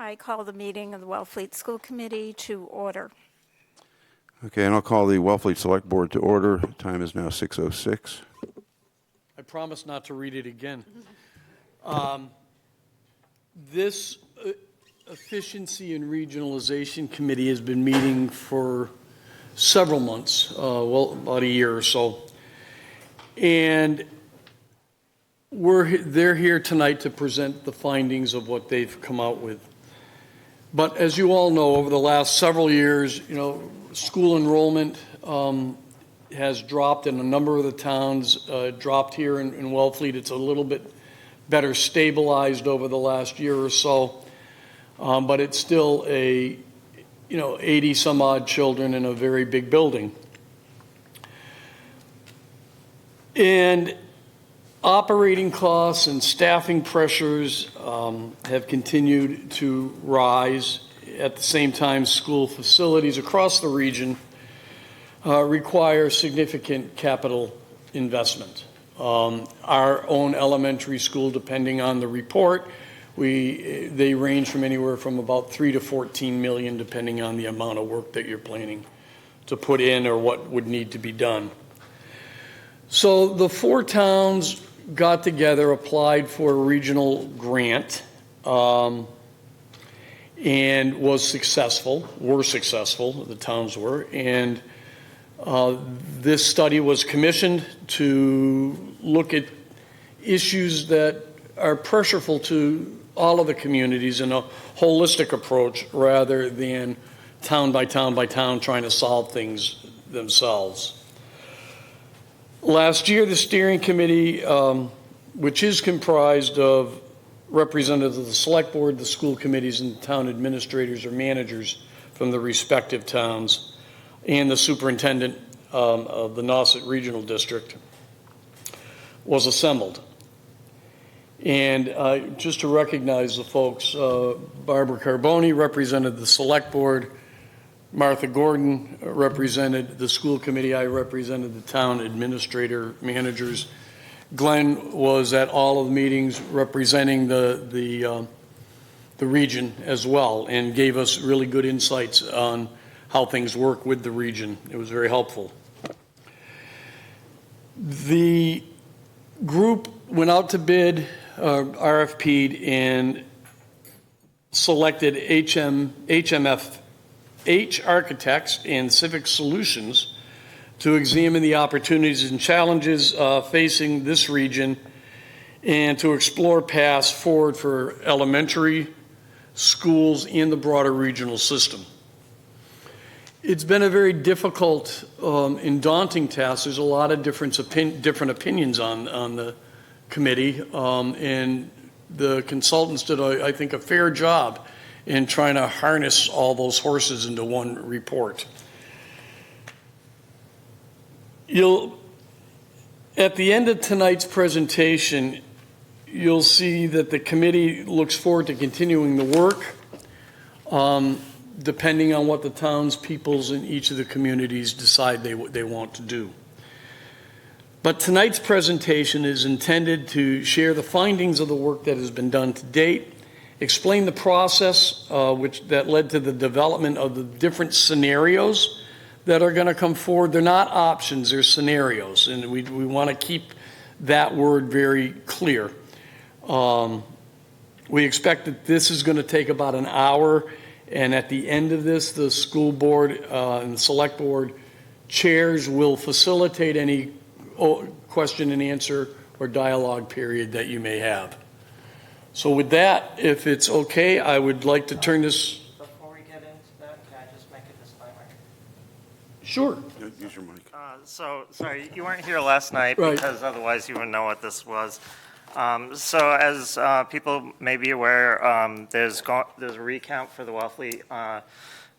I call the meeting of the Wellfleet School Committee to order. Okay, and I'll call the Wellfleet Selectboard to order. Time is now 6:06. I promise not to read it again. This Efficiency and Regionalization Committee has been meeting for several months, well, about a year or so. And they're here tonight to present the findings of what they've come out with. But as you all know, over the last several years, school enrollment has dropped in a number of the towns, dropped here in Wellfleet. It's a little bit better stabilized over the last year or so, but it's still 80 some odd children in a very big building. And operating costs and staffing pressures have continued to rise. At the same time, school facilities across the region require significant capital investment. Our own elementary school, depending on the report, they range from anywhere from about $3 to $14 million, depending on the amount of work that you're planning to put in or what would need to be done. So the four towns got together, applied for a regional grant, and were successful, the towns were, and this study was commissioned to look at issues that are pressureful to all of the communities in a holistic approach rather than town by town by town trying to solve things themselves. Last year, the steering committee, which is comprised of representatives of the select board, the school committees, and town administrators or managers from the respective towns, and the superintendent of the Nauset Regional District, was assembled. And just to recognize the folks, Barbara Carboni represented the select board, Martha Gordon represented the school committee, I represented the town administrator managers. Glenn was at all of the meetings representing the region as well and gave us really good insights on how things work with the region. It was very helpful. The group went out to bid, RFP'd, and selected HMF Architects and Civic Solutions to examine the opportunities and challenges facing this region and to explore paths forward for elementary schools in the broader regional system. It's been a very difficult and daunting task. There's a lot of different opinions on the committee, and the consultants did, I think, a fair job in trying to harness all those horses into one report. At the end of tonight's presentation, you'll see that the committee looks forward to continuing the work, depending on what the townspeople in each of the communities decide they want to do. But tonight's presentation is intended to share the findings of the work that has been done to date, explain the process that led to the development of the different scenarios that are going to come forward. They're not options, they're scenarios, and we want to keep that word very clear. We expect that this is going to take about an hour, and at the end of this, the school board and the select board chairs will facilitate any question and answer or dialogue period that you may have. So with that, if it's okay, I would like to turn this. Before we get into that, can I just make a disclaimer? Sure. Use your mic. Sorry, you weren't here last night, Right, because otherwise you wouldn't know what this was. So as people may be aware, there's a recount for the Wellfleet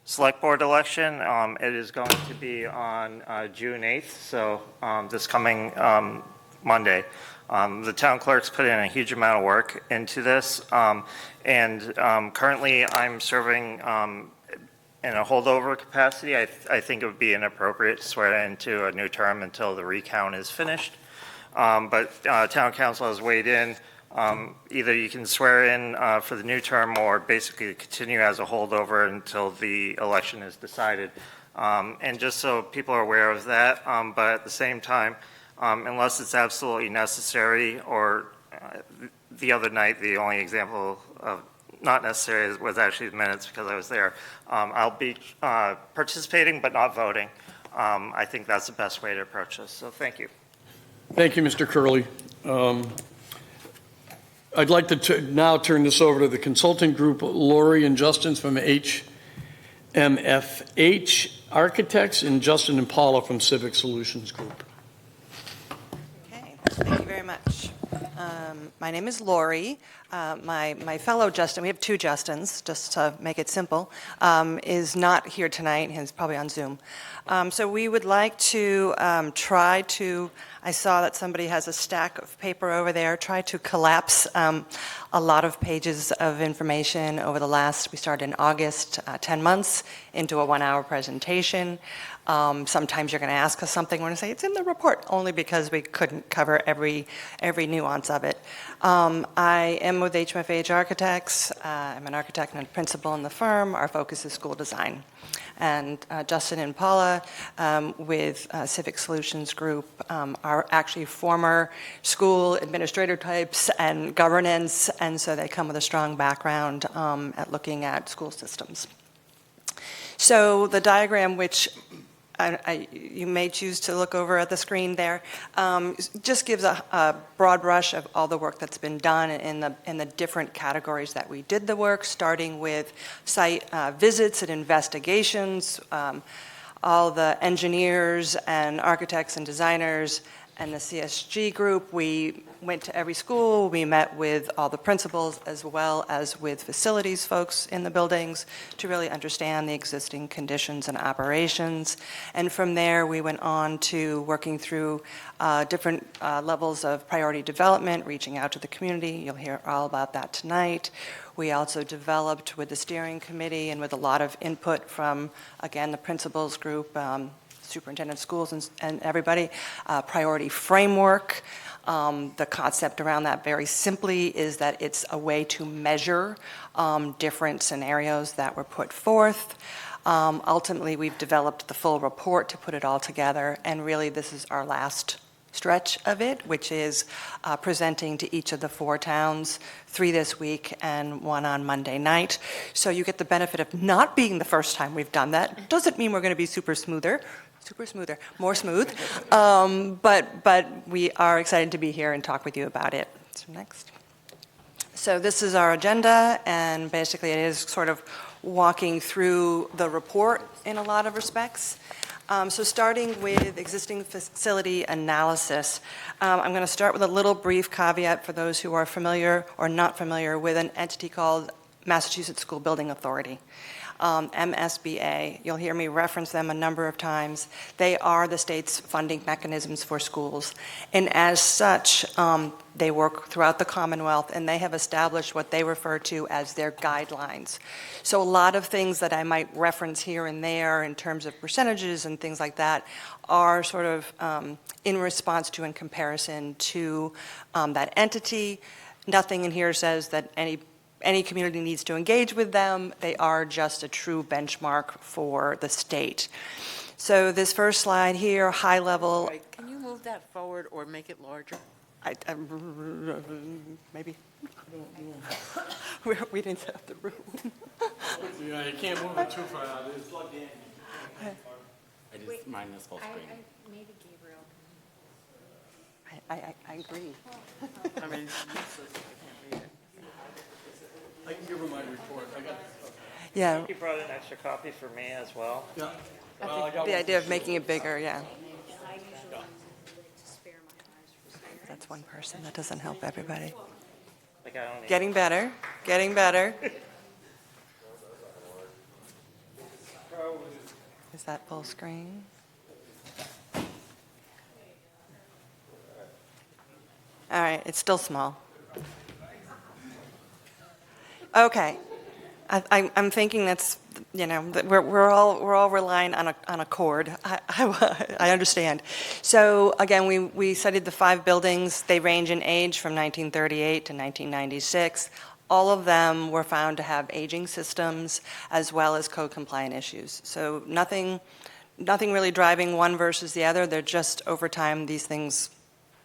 Select Board election. It is going to be on June 8th, so this coming Monday. The town clerk's put in a huge amount of work into this, and currently I'm serving in a holdover capacity. I think it would be inappropriate to swear into a new term until the recount is finished. But town council has weighed in Either you can swear in for the new term or basically continue as a holdover until the election is decided. And just so people are aware of that, but at the same time, unless it's absolutely necessary, or the other night, the only example of not necessary was actually the minutes because I was there. I'll be participating but not voting. I think that's the best way to approach this, so thank you. Thank you, Mr. Curley. I'd like to now turn this over to the consulting group, Lori and Justin from HMFH Architects, and Justin and Paula from Civic Solutions Group. Okay, thank you very much. My name is Lori. My fellow Justin, we have two Justins, just to make it simple, is not here tonight. He's probably on Zoom. So we would like to try to, I saw that somebody has a stack of paper over there, try to collapse a lot of pages of information over the last, we started in August, 10 months into a 1-hour presentation. Sometimes you're going to ask us something, we're going to say it's in the report, only because we couldn't cover every nuance of it. I am with HMFH Architects. I'm an architect and a principal in the firm. Our focus is school design. And Justin and Paula with Civic Solutions Group are actually former school administrator types and governance, and so they come with a strong background at looking at school systems. So the diagram, which you may choose to look over at the screen there, just gives a broad brush of all the work that's been done in the different categories that we did the work, starting with site visits and investigations, all the engineers and architects and designers and the CSG group. We went to every school, we met with all the principals as well as with facilities folks in the buildings to really understand the existing conditions and operations. And from there, we went on to working through different levels of priority development, reaching out to the community. You'll hear all about that tonight. We also developed with the steering committee and with a lot of input from, again, the principals group, superintendent of schools and everybody, priority framework. The concept around that very simply is that it's a way to measure different scenarios that were put forth. Ultimately, we've developed the full report to put it all together, and really this is our last stretch of it, which is presenting to each of the 4 towns, 3 this week and 1 on Monday night. So you get the benefit of not being the first time we've done that. Doesn't mean we're going to be more smooth, but we are excited to be here and talk with you about it. So next. So this is our agenda, and basically it is sort of walking through the report in a lot of respects. So starting with existing facility analysis, I'm going to start with a little brief caveat for those who are familiar or not familiar with an entity called Massachusetts School Building Authority. MSBA. You'll hear me reference them a number of times. They are the state's funding mechanisms for schools. And as such, they work throughout the Commonwealth, and they have established what they refer to as their guidelines. So a lot of things that I might reference here and there in terms of percentages and things like that are sort of in response to and comparison to that entity. Nothing in here says that any community needs to engage with them. They are just a true benchmark for the state. So this first slide here, high level. Right, can you move that forward or make it larger? Maybe. We didn't set up the room. Yeah, you can't move it too far out. It's plugged in. I just, mine is full screen. Maybe Gabriel. I agree. I mean, it's useless if I can't read it. I can give her my report. I got. Yeah, You brought an extra copy for me as well. Yeah. Well, I got the one. idea of making it bigger, yeah. That's one person, that doesn't help everybody. Like I don't need. Getting better, getting better. Is that full screen? All right, it's still small. Okay. I'm thinking that's you know, we're all relying on a cord. I understand. So again, we studied the 5 buildings. They range in age from 1938 to 1996. All of them were found to have aging systems as well as code compliant issues. So nothing really driving one versus the other. They're just over time, these things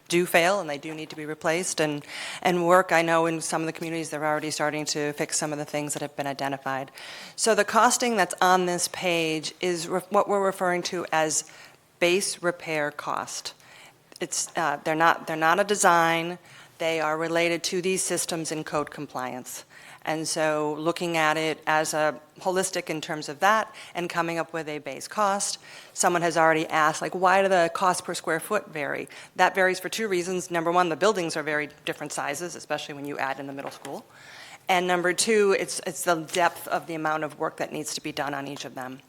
do fail and they do need to be replaced, and work, I know in some of the communities, they're already starting to fix some of the things that have been identified. So the costing that's on this page is what we're referring to as base repair cost. It's, they're not a design, they are related to these systems in code compliance. And so looking at it as a holistic in terms of that and coming up with a base cost. Someone has already asked, like, why do the cost per square foot vary? That varies for 2 reasons. Number one, the buildings are very different sizes, especially when you add in the middle school. And number 2, it's the depth of the amount of work that needs to be done on each of them.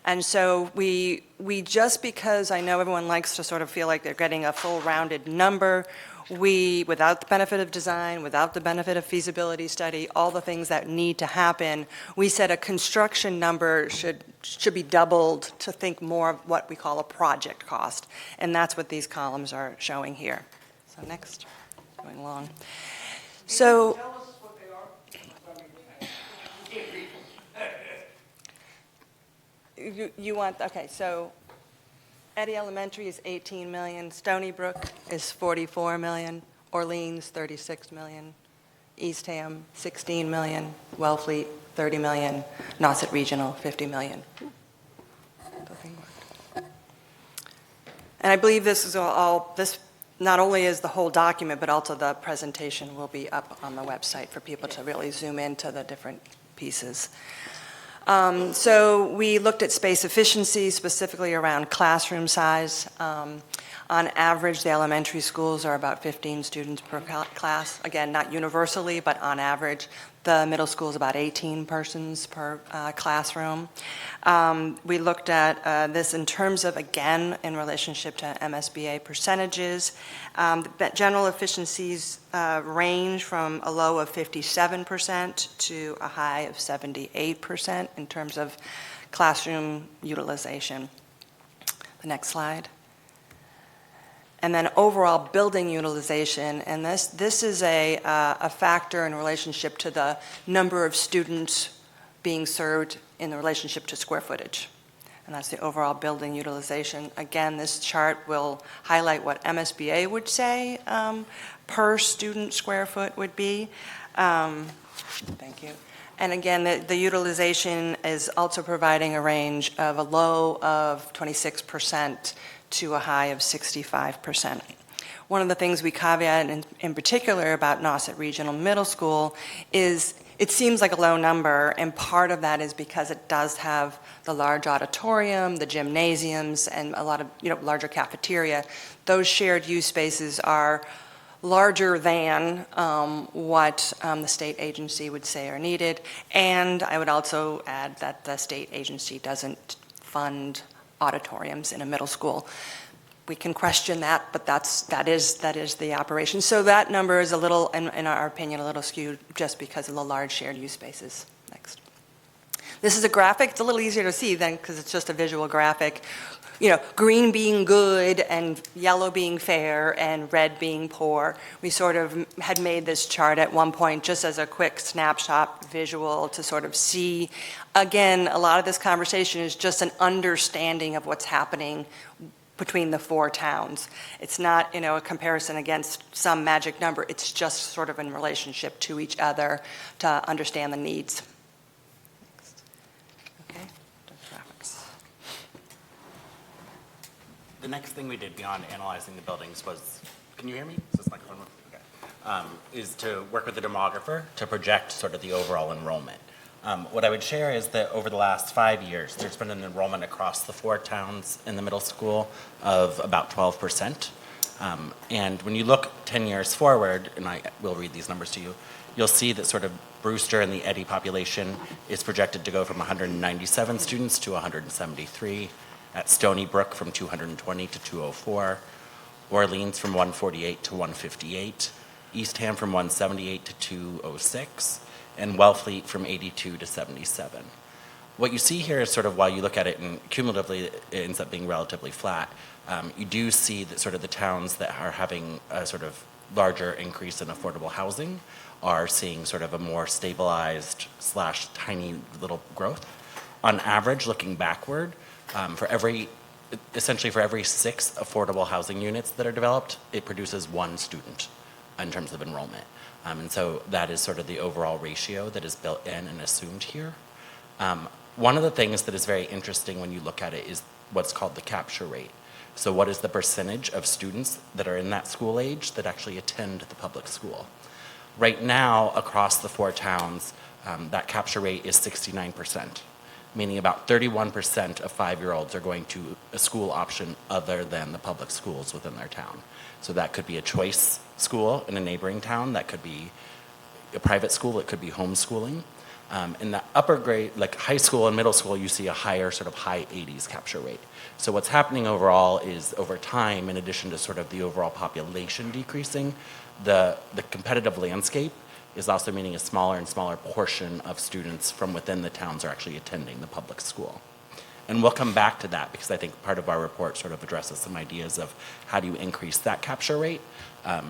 And so we just, because I know everyone likes to sort of feel like they're getting a full rounded number, we, without the benefit of design, without the benefit of feasibility study, all the things that need to happen, we said a construction number should be doubled to think more of what we call a project cost. And that's what these columns are showing here. So next, going along. So, you want, okay, so Eddy Elementary is 18 million, Stony Brook is 44 million, Orleans 36 million, Eastham 16 million, Wellfleet 30 million, Nauset Regional 50 million. And I believe this is all, this not only is the whole document, but also the presentation will be up on the website for people to really zoom into the different pieces. So we looked at space efficiency, specifically around classroom size. On average, the elementary schools are about 15 students per class. Again, not universally, but on average. The middle school is about 18 persons per classroom. We looked at this in terms of, again, in relationship to MSBA percentages. The general efficiencies range from a low of 57% to a high of 78% in terms of classroom utilization. The next slide. And then overall building utilization, and this is a factor in relationship to the number of students being served in the relationship to square footage. And that's the overall building utilization. Again, this chart will highlight what MSBA would say per student square foot would be. Thank you. And again, the utilization is also providing a range of a low of 26% to a high of 65%. One of the things we caveat in particular about Nauset Regional Middle School is it seems like a low number, and part of that is because it does have the large auditorium, the gymnasiums, and a lot of larger cafeteria. Those shared use spaces are larger than what the state agency would say are needed. And I would also add that the state agency doesn't fund auditoriums in a middle school. We can question that, but that is the operation. So that number is a little, in our opinion, a little skewed just because of the large shared use spaces. Next. This is a graphic. It's a little easier to see then because it's just a visual graphic. Green being good and yellow being fair and red being poor. We sort of had made this chart at one point just as a quick snapshot visual to sort of see. Again, a lot of this conversation is just an understanding of what's happening between the 4 towns. It's not, a comparison against some magic number. It's just sort of in relationship to each other to understand the needs. Next. Okay. Graphics. The next thing we did beyond analyzing the buildings was, can you hear me? Is this microphone working? Okay. Is to work with the demographer to project sort of the overall enrollment. What I would share is that over the last 5 years, there's been an enrollment across the 4 towns in the middle school of about 12%. And when you look 10 years forward, and I will read these numbers to you, you'll see that sort of Brewster and the Eddy population is projected to go from 197 students to 173. At Stony Brook from 220 to 204, Orleans from 148 to 158, Eastham from 178 to 206, and Wellfleet from 82 to 77. What you see here is sort of, while you look at it and cumulatively it ends up being relatively flat, you do see that sort of the towns that are having a sort of larger increase in affordable housing are seeing sort of a more stabilized / tiny little growth. On average, looking backward, essentially for every 6 affordable housing units that are developed, it produces 1 student in terms of enrollment. And so that is sort of the overall ratio that is built in and assumed here. One of the things that is very interesting when you look at it is what's called the capture rate. So what is the percentage of students that are in that school age that actually attend the public school? Right now, across the 4 towns, that capture rate is 69%, meaning about 31% of 5-year-olds are going to a school option other than the public schools within their town. So that could be a choice school in a neighboring town, that could be a private school, it could be homeschooling. In the upper grade, like high school and middle school, you see a higher sort of high 80s capture rate. So what's happening overall is, over time, in addition to sort of the overall population decreasing, the competitive landscape is also meaning a smaller and smaller portion of students from within the towns are actually attending the public school. And we'll come back to that, because I think part of our report sort of addresses some ideas of how do you increase that capture rate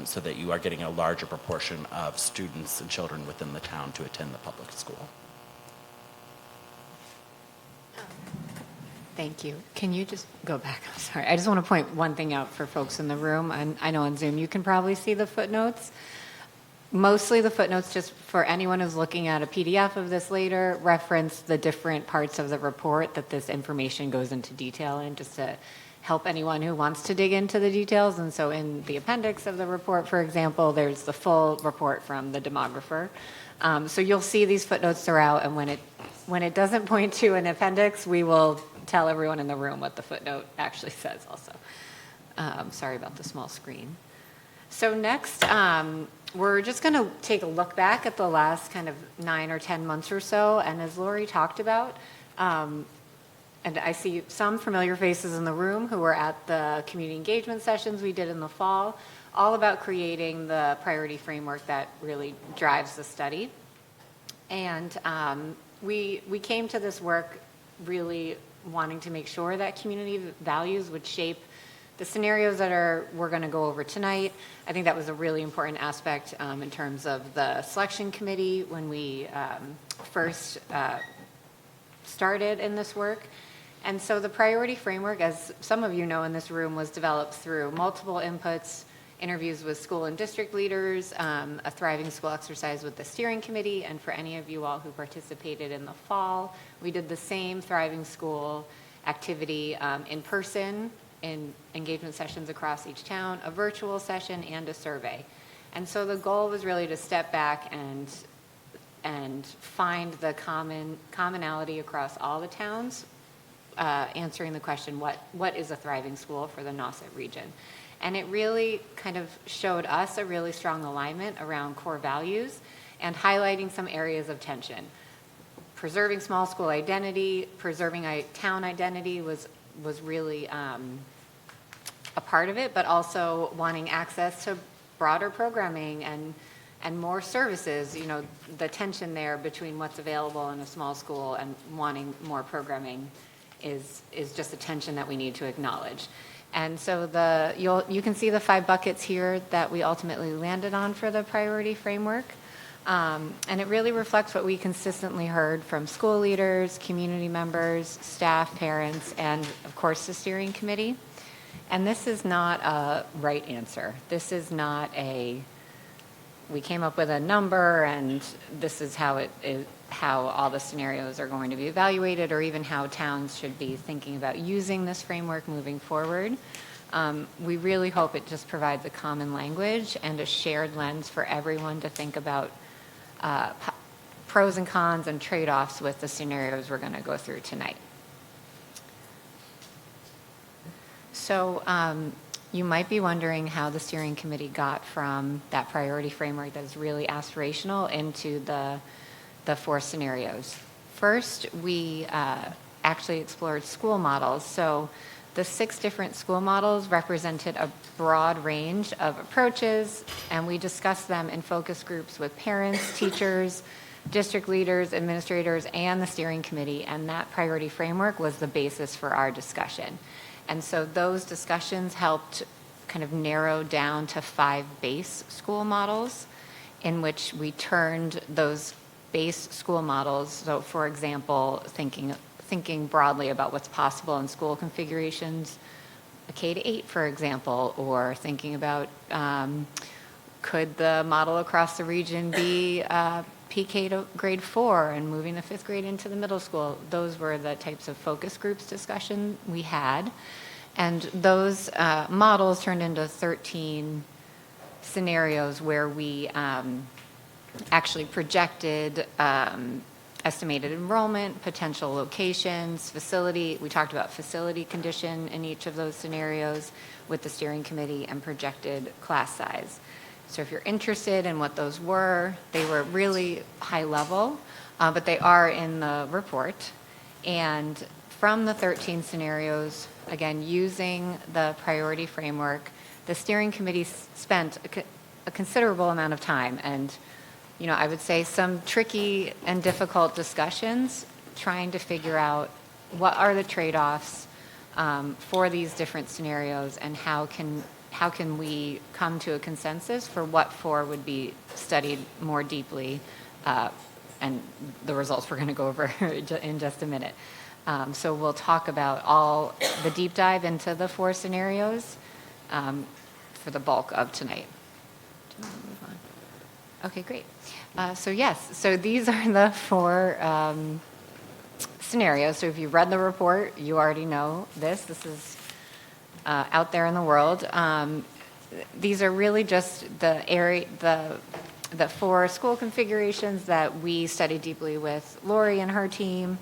so that you are getting a larger proportion of students and children within the town to attend the public school. Thank you. Can you just go back? I'm sorry. I just want to point one thing out for folks in the room. I know on Zoom you can probably see the footnotes. Mostly the footnotes, just for anyone who's looking at a PDF of this later, reference the different parts of the report that this information goes into detail in, just to help anyone who wants to dig into the details. And so in the appendix of the report, for example, there's the full report from the demographer. So you'll see these footnotes throughout, and when it doesn't point to an appendix, we will tell everyone in the room what the footnote actually says also. Sorry about the small screen. So next, we're just going to take a look back at the last kind of 9 or 10 months or so. And as Lori talked about, and I see some familiar faces in the room who were at the community engagement sessions we did in the fall, all about creating the priority framework that really drives the study. And we came to this work really wanting to make sure that community values would shape the scenarios that we're going to go over tonight. I think that was a really important aspect in terms of the selection committee when we first started in this work. And so the priority framework, as some of you know in this room, was developed through multiple inputs, interviews with school and district leaders, a thriving school exercise with the steering committee, and for any of you all who participated in the fall, we did the same thriving school activity in person, in engagement sessions across each town, a virtual session, and a survey. And so the goal was really to step back and find the commonality across all the towns, answering the question, what is a thriving school for the Nauset region? And it really kind of showed us a really strong alignment around core values and highlighting some areas of tension. Preserving small school identity, preserving town identity was really a part of it, but also wanting access to broader programming and more services. You know, the tension there between what's available in a small school and wanting more programming is just a tension that we need to acknowledge. And so you can see the 5 buckets here that we ultimately landed on for the priority framework. And it really reflects what we consistently heard from school leaders, community members, staff, parents, and of course the steering committee. And this is not a right answer. This is not we came up with a number and this is how all the scenarios are going to be evaluated, or even how towns should be thinking about using this framework moving forward. We really hope it just provides a common language and a shared lens for everyone to think about pros and cons and trade-offs with the scenarios we're going to go through tonight. So you might be wondering how the steering committee got from that priority framework that is really aspirational into the 4 scenarios. First, we actually explored school models. So the 6 different school models represented a broad range of approaches, and we discussed them in focus groups with parents, teachers, district leaders, administrators, and the steering committee, and that priority framework was the basis for our discussion. And so those discussions helped kind of narrow down to 5 base school models in which we turned those base school models. So for example, thinking broadly about what's possible in school configurations, a K-8, for example, or thinking about could the model across the region be PK to grade 4 and moving the 5th grade into the middle school. Those were the types of focus groups discussion we had. And those models turned into 13 scenarios where we actually projected estimated enrollment, potential locations, facility. We talked about facility condition in each of those scenarios with the steering committee and projected class size. So if you're interested in what those were, they were really high level, but they are in the report. And from the 13 scenarios, again, using the priority framework, the steering committee spent a considerable amount of time and, you know, I would say some tricky and difficult discussions trying to figure out what are the trade-offs for these different scenarios and how can we come to a consensus for what 4 would be studied more deeply, and the results we're going to go over in just a minute. So we'll talk about all the deep dive into the 4 scenarios for the bulk of tonight. Do you want to move on? Okay, great. So yes, so these are the 4 scenarios. So if you read the report, you already know this. This is out there in the world. These are really just the 4 school configurations that we studied deeply with Lori and her team,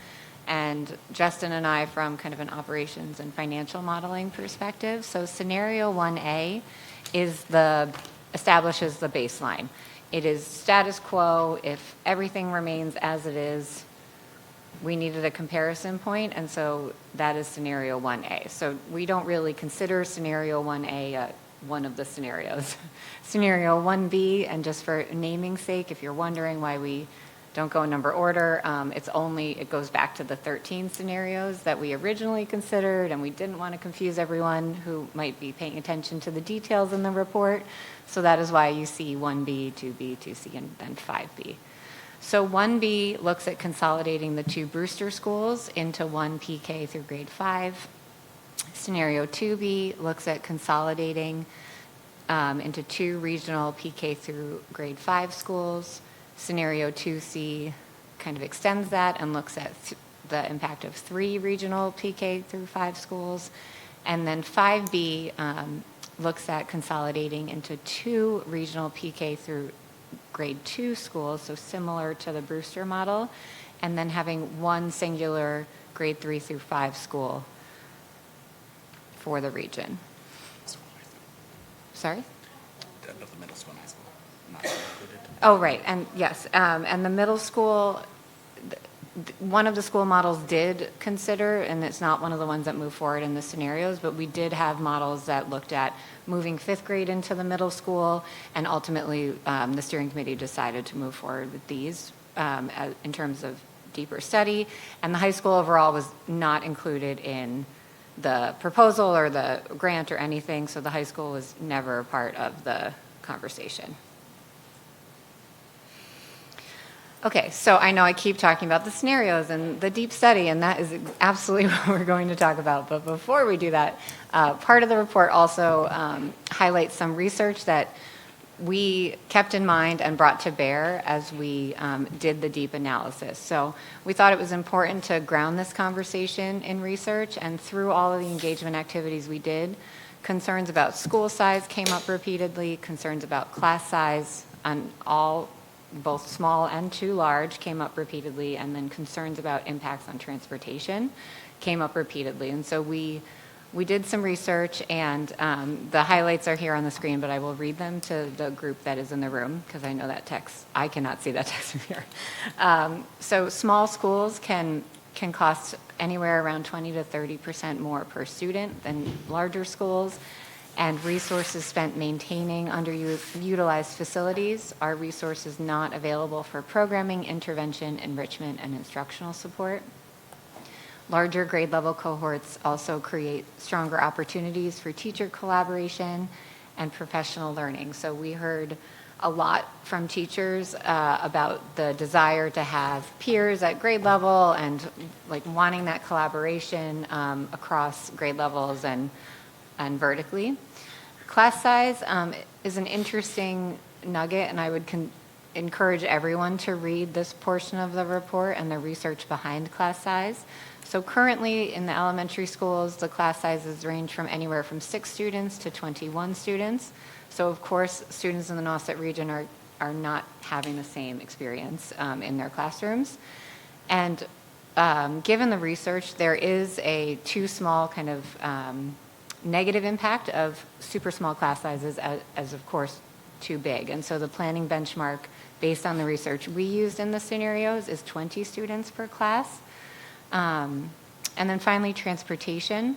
and Justin and I from kind of an operations and financial modeling perspective. So scenario 1A establishes the baseline. It is status quo. If everything remains as it is, we needed a comparison point, and so that is scenario 1A. So we don't really consider scenario 1A one of the scenarios. Scenario 1B, and just for naming sake, if you're wondering why we don't go in number order, it goes back to the 13 scenarios that we originally considered, and we didn't want to confuse everyone who might be paying attention to the details in the report. So that is why you see 1B, 2B, 2C, and then 5B. So 1B looks at consolidating the 2 Brewster schools into 1 PK through grade 5. Scenario 2B looks at consolidating into 2 regional PK through grade 5 schools. Scenario 2C kind of extends that and looks at the impact of 3 regional PK through 5 schools. And then 5B looks at consolidating into 2 regional PK through grade 2 schools, so similar to the Brewster model, and then having 1 singular grade 3 through 5 school for the region. Sorry? The middle school and high school, not included. Oh, right, and yes, and the middle school, one of the school models did consider, and it's not one of the ones that moved forward in the scenarios, but we did have models that looked at moving 5th grade into the middle school, and ultimately the steering committee decided to move forward with these in terms of deeper study, and the high school overall was not included in the proposal or the grant or anything, so the high school was never a part of the conversation. Okay, so I know I keep talking about the scenarios and the deep study, and that is absolutely what we're going to talk about. But before we do that, part of the report also highlights some research that we kept in mind and brought to bear as we did the deep analysis. So we thought it was important to ground this conversation in research, and through all of the engagement activities we did, concerns about school size came up repeatedly, concerns about class size on all, both small and too large, came up repeatedly, and then concerns about impacts on transportation came up repeatedly. And so we did some research, and the highlights are here on the screen, but I will read them to the group that is in the room, because I know that text, I cannot see that text from here. So small schools can cost anywhere around 20 to 30% more per student than larger schools. and resources spent maintaining underutilized facilities are resources not available for programming, intervention, enrichment, and instructional support. Larger grade level cohorts also create stronger opportunities for teacher collaboration and professional learning. So we heard a lot from teachers about the desire to have peers at grade level and like wanting that collaboration across grade levels and vertically. Class size is an interesting nugget, and I would encourage everyone to read this portion of the report and the research behind class size. So currently in the elementary schools, the class sizes range from anywhere from 6 students to 21 students. So of course, students in the Nauset region are not having the same experience in their classrooms. And given the research, there is a too small kind of negative impact of super small class sizes as of course too big. And so the planning benchmark based on the research we used in the scenarios is 20 students per class. And then finally, transportation.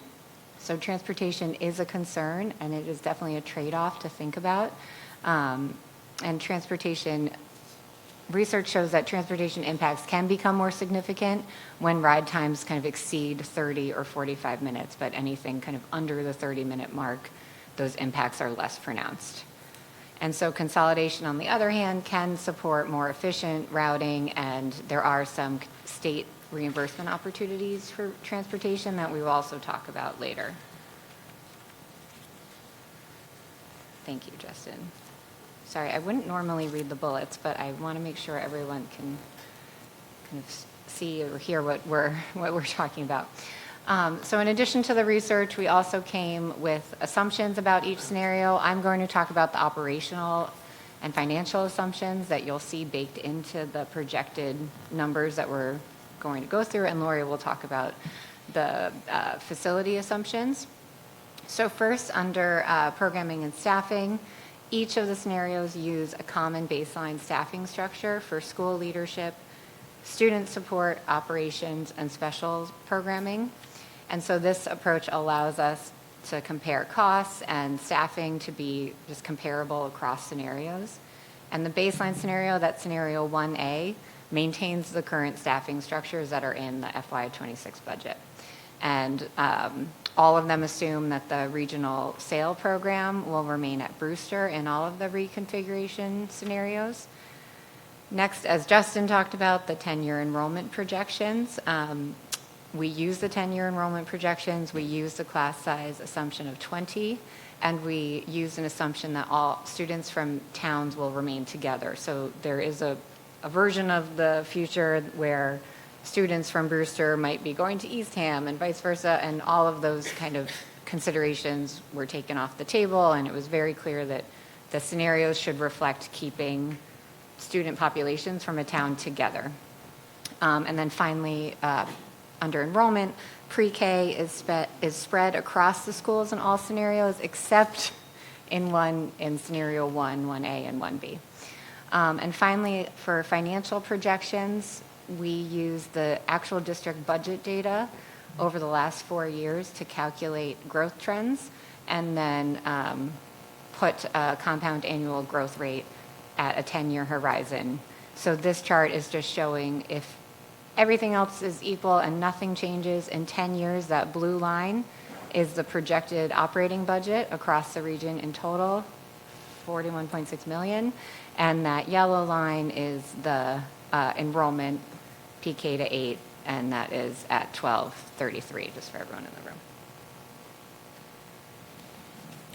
So transportation is a concern, and it is definitely a trade-off to think about. And transportation, research shows that transportation impacts can become more significant when ride times kind of exceed 30 or 45 minutes, but anything kind of under the 30-minute mark, those impacts are less pronounced. And so consolidation, on the other hand, can support more efficient routing, and there are some state reimbursement opportunities for transportation that we will also talk about later. Thank you, Justin. Sorry, I wouldn't normally read the bullets, but I want to make sure everyone can kind of see or hear what we're talking about. So in addition to the research, we also came with assumptions about each scenario. I'm going to talk about the operational and financial assumptions that you'll see baked into the projected numbers that we're going to go through, and Lori will talk about the facility assumptions. So first, under programming and staffing, each of the scenarios use a common baseline staffing structure for school leadership, student support, operations, and special programming. And so this approach allows us to compare costs and staffing to be just comparable across scenarios. And the baseline scenario, that scenario 1A, maintains the current staffing structures that are in the FY26 budget. And all of them assume that the regional sale program will remain at Brewster in all of the reconfiguration scenarios. Next, as Justin talked about, the 10-year enrollment projections. We use the 10-year enrollment projections, we use the class size assumption of 20, and we use an assumption that all students from towns will remain together. So there is a version of the future where students from Brewster might be going to Eastham and vice versa, and all of those kind of considerations were taken off the table, and it was very clear that the scenarios should reflect keeping student populations from a town together. And then finally, under enrollment, pre-K is spread across the schools in all scenarios except in scenario 1, 1A, and 1B. And finally, for financial projections, we use the actual district budget data over the last 4 years to calculate growth trends, and then put a compound annual growth rate at a 10-year horizon. So this chart is just showing if everything else is equal and nothing changes in 10 years, that blue line is the projected operating budget across the region in total, 41.6 million. And that yellow line is the enrollment PK to 8, and that is at 1233, just for everyone in the room.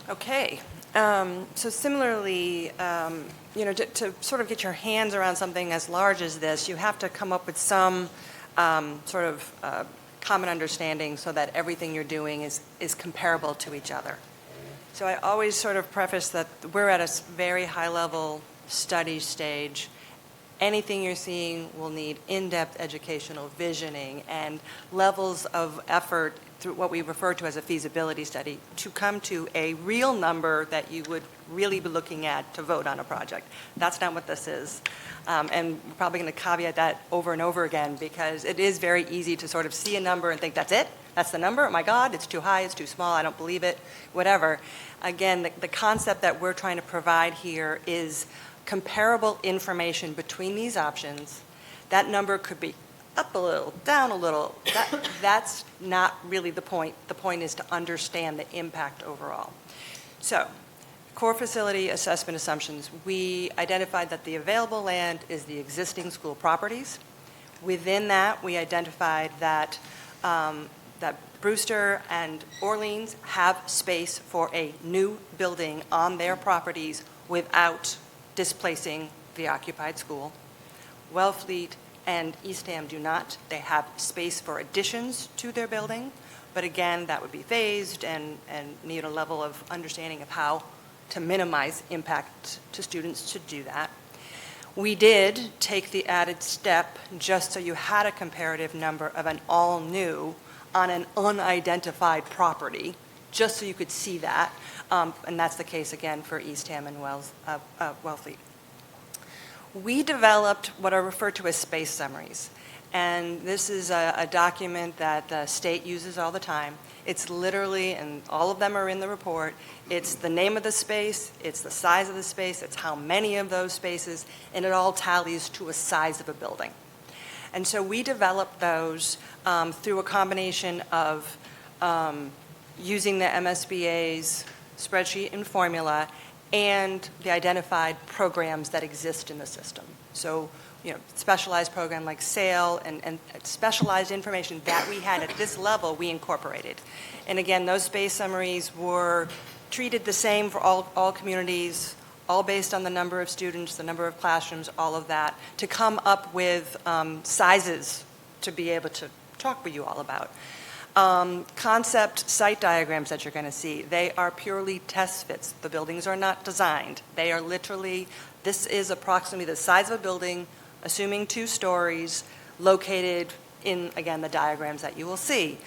Okay. So similarly, to sort of get your hands around something as large as this, you have to come up with some sort of common understanding so that everything you're doing is comparable to each other. So I always sort of preface that we're at a very high-level study stage, Anything you're seeing will need in-depth educational visioning and levels of effort through what we refer to as a feasibility study to come to a real number that you would really be looking at to vote on a project. That's not what this is. And we're probably going to caveat that over and over again because it is very easy to sort of see a number and think, that's it? That's the number? Oh my God, it's too high, it's too small, I don't believe it, whatever. Again, the concept that we're trying to provide here is comparable information between these options. That number could be up a little, down a little. That's not really the point. The point is to understand the impact overall. So, core facility assessment assumptions. We identified that the available land is the existing school properties. Within that, we identified that that Brewster and Orleans have space for a new building on their properties without displacing the occupied school. Wellfleet and Eastham do not. They have space for additions to their building, but again, that would be phased and need a level of understanding of how to minimize impact to students to do that. We did take the added step just so you had a comparative number of an all-new on an unidentified property, just so you could see that. And that's the case again for Eastham and Wellfleet. We developed what are referred to as space summaries. And this is a document that the state uses all the time. It's literally, and all of them are in the report, it's the name of the space, it's the size of the space, it's how many of those spaces, and it all tallies to a size of a building. And so we developed those through a combination of using the MSBA's spreadsheet and formula and the identified programs that exist in the system. So, specialized program like SAIL and specialized information that we had at this level, we incorporated. And again, those space summaries were treated the same for all communities, all based on the number of students, the number of classrooms, all of that, to come up with sizes to be able to talk with you all about. Concept site diagrams that you're going to see, they are purely test fits. The buildings are not designed. They are literally, this is approximately the size of a building, assuming 2 stories, located in, again, the diagrams that you will see.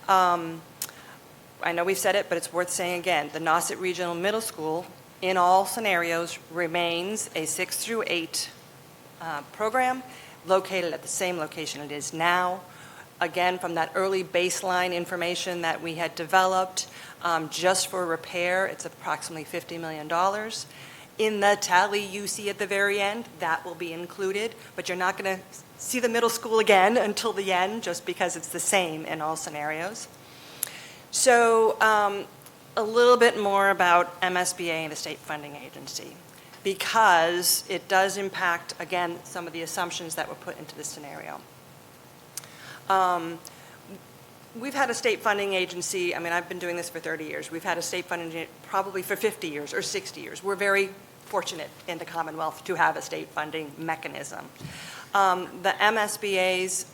I know we've said it, but it's worth saying again, the Nauset Regional Middle School, in all scenarios, remains a 6 through 8 program located at the same location it is now. Again, from that early baseline information that we had developed, just for repair, it's approximately $50 million. In the tally you see at the very end, that will be included, but you're not going to see the middle school again until the end, just because it's the same in all scenarios. So a little bit more about MSBA and the state funding agency, because it does impact, again, some of the assumptions that were put into this scenario. We've had a state funding agency, I've been doing this for 30 years. We've had a state funding agency probably for 50 years or 60 years. We're very fortunate in the Commonwealth to have a state funding mechanism. The MSBA's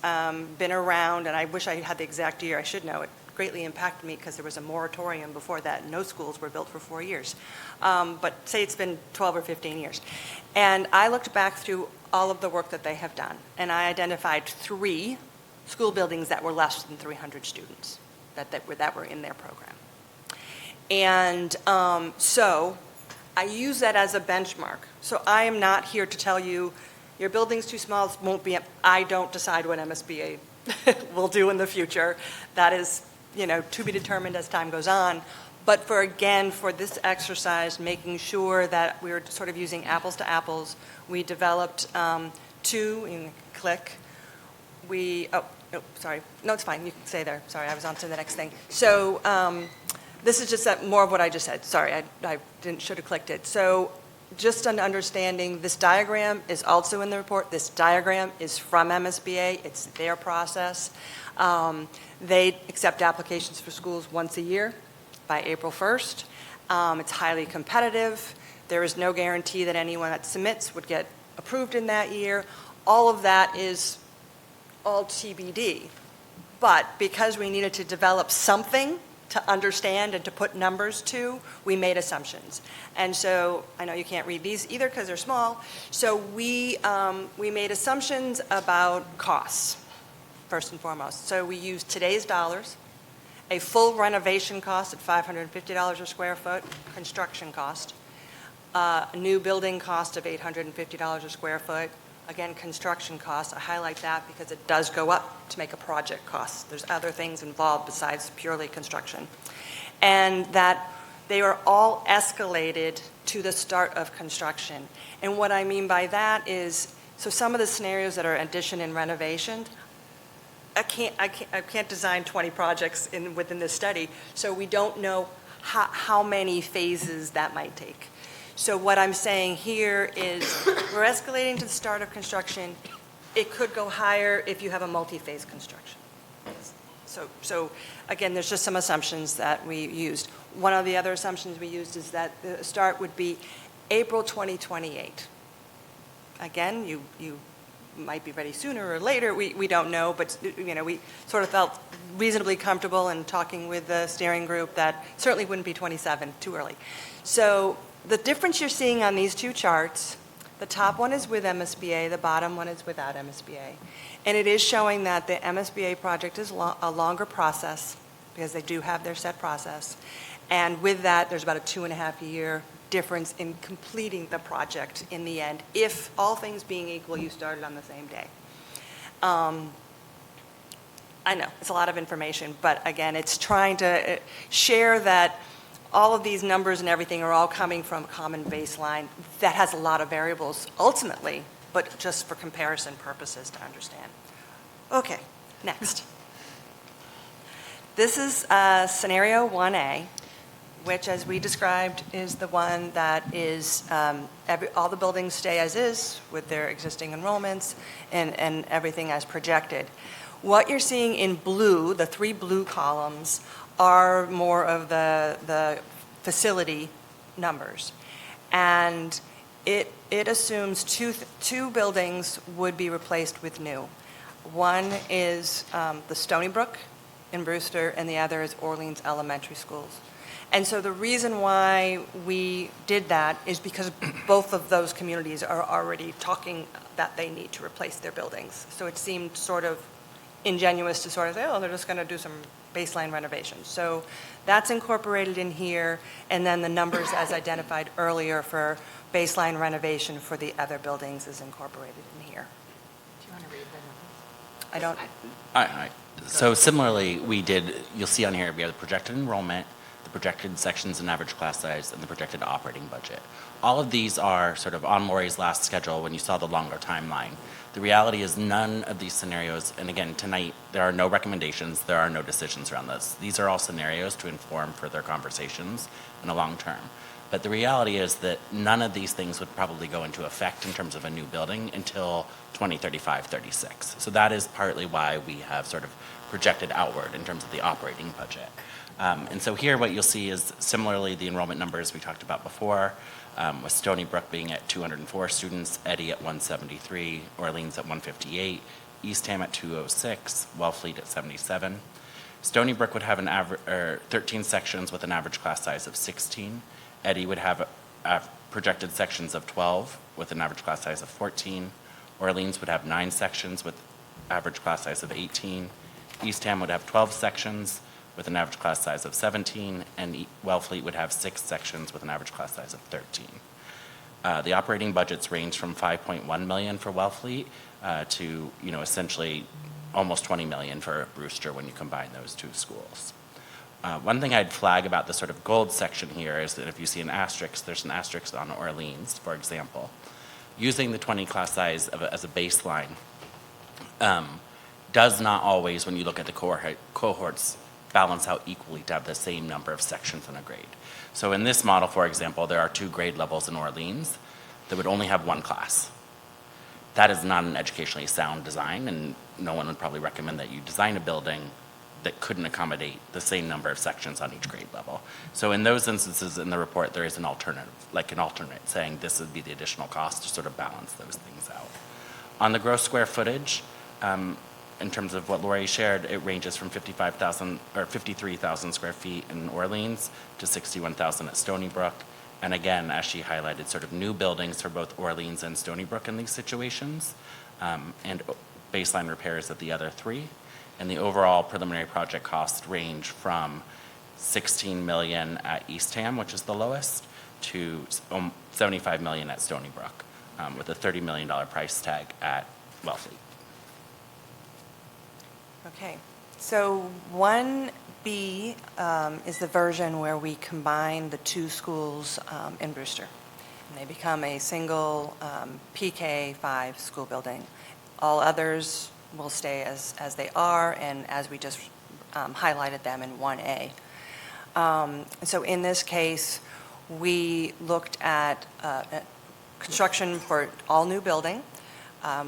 been around, and I wish I had the exact year, I should know it. Greatly impacted me because there was a moratorium before that. No schools were built for 4 years. But say it's been 12 or 15 years. And I looked back through all of the work that they have done, and I identified 3 school buildings that were less than 300 students that were in their program. And so I use that as a benchmark. So I am not here to tell you your building's too small, it won't be. I don't decide what MSBA will do in the future. That is, to be determined as time goes on. But for this exercise, making sure that we were sort of using apples to apples, we developed 2, you can click. Sorry. No, it's fine. You can stay there. Sorry, I was on to the next thing. So this is just more of what I just said. Sorry, I should have clicked it. So just an understanding, this diagram is also in the report. This diagram is from MSBA. It's their process. They accept applications for schools once a year by April 1st. It's highly competitive. There is no guarantee that anyone that submits would get approved in that year. All of that is all TBD. But because we needed to develop something to understand and to put numbers to, we made assumptions. And so, I know you can't read these either because they're small, so we made assumptions about costs, first and foremost. So we used today's dollars, a full renovation cost at $550 a square foot, construction cost, a new building cost of $850 a square foot, again, construction cost. I highlight that because it does go up to make a project cost. There's other things involved besides purely construction. And that they are all escalated to the start of construction. And what I mean by that is, so some of the scenarios that are addition and renovation, I can't design 20 projects within this study, so we don't know how many phases that might take. So what I'm saying here is we're escalating to the start of construction. It could go higher if you have a multi-phase construction. So again, there's just some assumptions that we used. One of the other assumptions we used is that the start would be April 2028. Again, you might be ready sooner or later, we don't know, but we sort of felt reasonably comfortable in talking with the steering group that certainly wouldn't be 27, too early. So the difference you're seeing on these two charts, the top one is with MSBA, the bottom one is without MSBA. And it is showing that the MSBA project is a longer process because they do have their set process. And with that, there's about a 2.5-year difference in completing the project in the end, if all things being equal, you started on the same day. I know, it's a lot of information, but again, it's trying to share that all of these numbers and everything are all coming from a common baseline that has a lot of variables ultimately, but just for comparison purposes to understand. Okay, next. This is scenario 1A, which, as we described, is the one that is all the buildings stay as is with their existing enrollments and everything as projected. What you're seeing in blue, the 3 blue columns, are more of the facility numbers. And it assumes two buildings would be replaced with new. One is the Stony Brook in Brewster, and the other is Orleans Elementary Schools. And so the reason why we did that is because both of those communities are already talking that they need to replace their buildings. So it seemed sort of ingenuous to sort of say, oh, they're just going to do some baseline renovations. So that's incorporated in here, and then the numbers as identified earlier for baseline renovation for the other buildings is incorporated in here. Do you want to read them? I don't. All right. So similarly, you'll see on here, we have the projected enrollment, the projected sections and average class size, and the projected operating budget. All of these are sort of on Lori's last schedule when you saw the longer timeline. The reality is none of these scenarios, and again, tonight, there are no recommendations, there are no decisions around this. These are all scenarios to inform further conversations in the long term. But the reality is that none of these things would probably go into effect in terms of a new building until 2035, 36. So that is partly why we have sort of projected outward in terms of the operating budget. And so here what you'll see is similarly the enrollment numbers we talked about before, with Stony Brook being at 204 students, Eddy at 173, Orleans at 158, Eastham at 206, Wellfleet at 77. Stony Brook would have 13 sections with an average class size of 16. Eddy would have projected sections of 12 with an average class size of 14. Orleans would have 9 sections with average class size of 18. Eastham would have 12 sections with an average class size of 17, and Wellfleet would have 6 sections with an average class size of 13. The operating budgets range from $5.1 million for Wellfleet to, essentially almost $20 million for Brewster when you combine those two schools. One thing I'd flag about the sort of gold section here is that if you see an asterisk, there's an asterisk on Orleans, for example. Using the 20 class size as a baseline does not always, when you look at the cohorts, balance out equally to have the same number of sections in a grade. So in this model, for example, there are 2 grade levels in Orleans that would only have 1 class. That is not an educationally sound design, and no one would probably recommend that you design a building that couldn't accommodate the same number of sections on each grade level. So in those instances in the report, there is an alternative, like an alternate saying this would be the additional cost to sort of balance those things out. On the gross square footage, in terms of what Lori shared, it ranges from 55,000 or 53,000 square feet in Orleans to 61,000 at Stony Brook. And again, as she highlighted, sort of new buildings for both Orleans and Stony Brook in these situations, and baseline repairs at the other three. And the overall preliminary project costs range from 16 million at Eastham, which is the lowest, to 75 million at Stony Brook, with a $30 million price tag at Wellfleet. Okay, so 1B is the version where we combine the two schools in Brewster. And they become a single PK5 school building. All others will stay as they are and as we just highlighted them in 1A. So in this case, we looked at construction for all new building,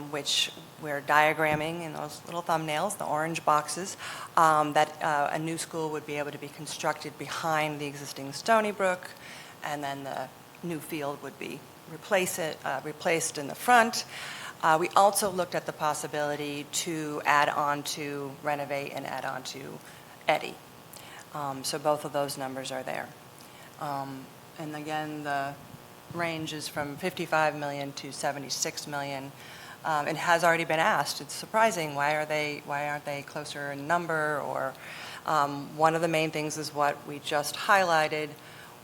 which we're diagramming in those little thumbnails, the orange boxes, that a new school would be able to be constructed behind the existing Stony Brook, and then the new field would be replaced in the front. We also looked at the possibility to add on to renovate and add on to Eddy. So both of those numbers are there. And again, the range is from 55 million to 76 million. It has already been asked. It's surprising. Why aren't they closer in number? Or one of the main things is what we just highlighted.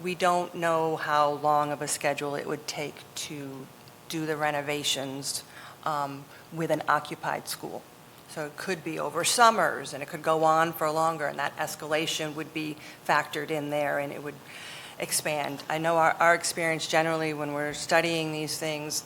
We don't know how long of a schedule it would take to do the renovations with an occupied school. So it could be over summers, and it could go on for longer, and that escalation would be factored in there, and it would expand. I know our experience generally when we're studying these things,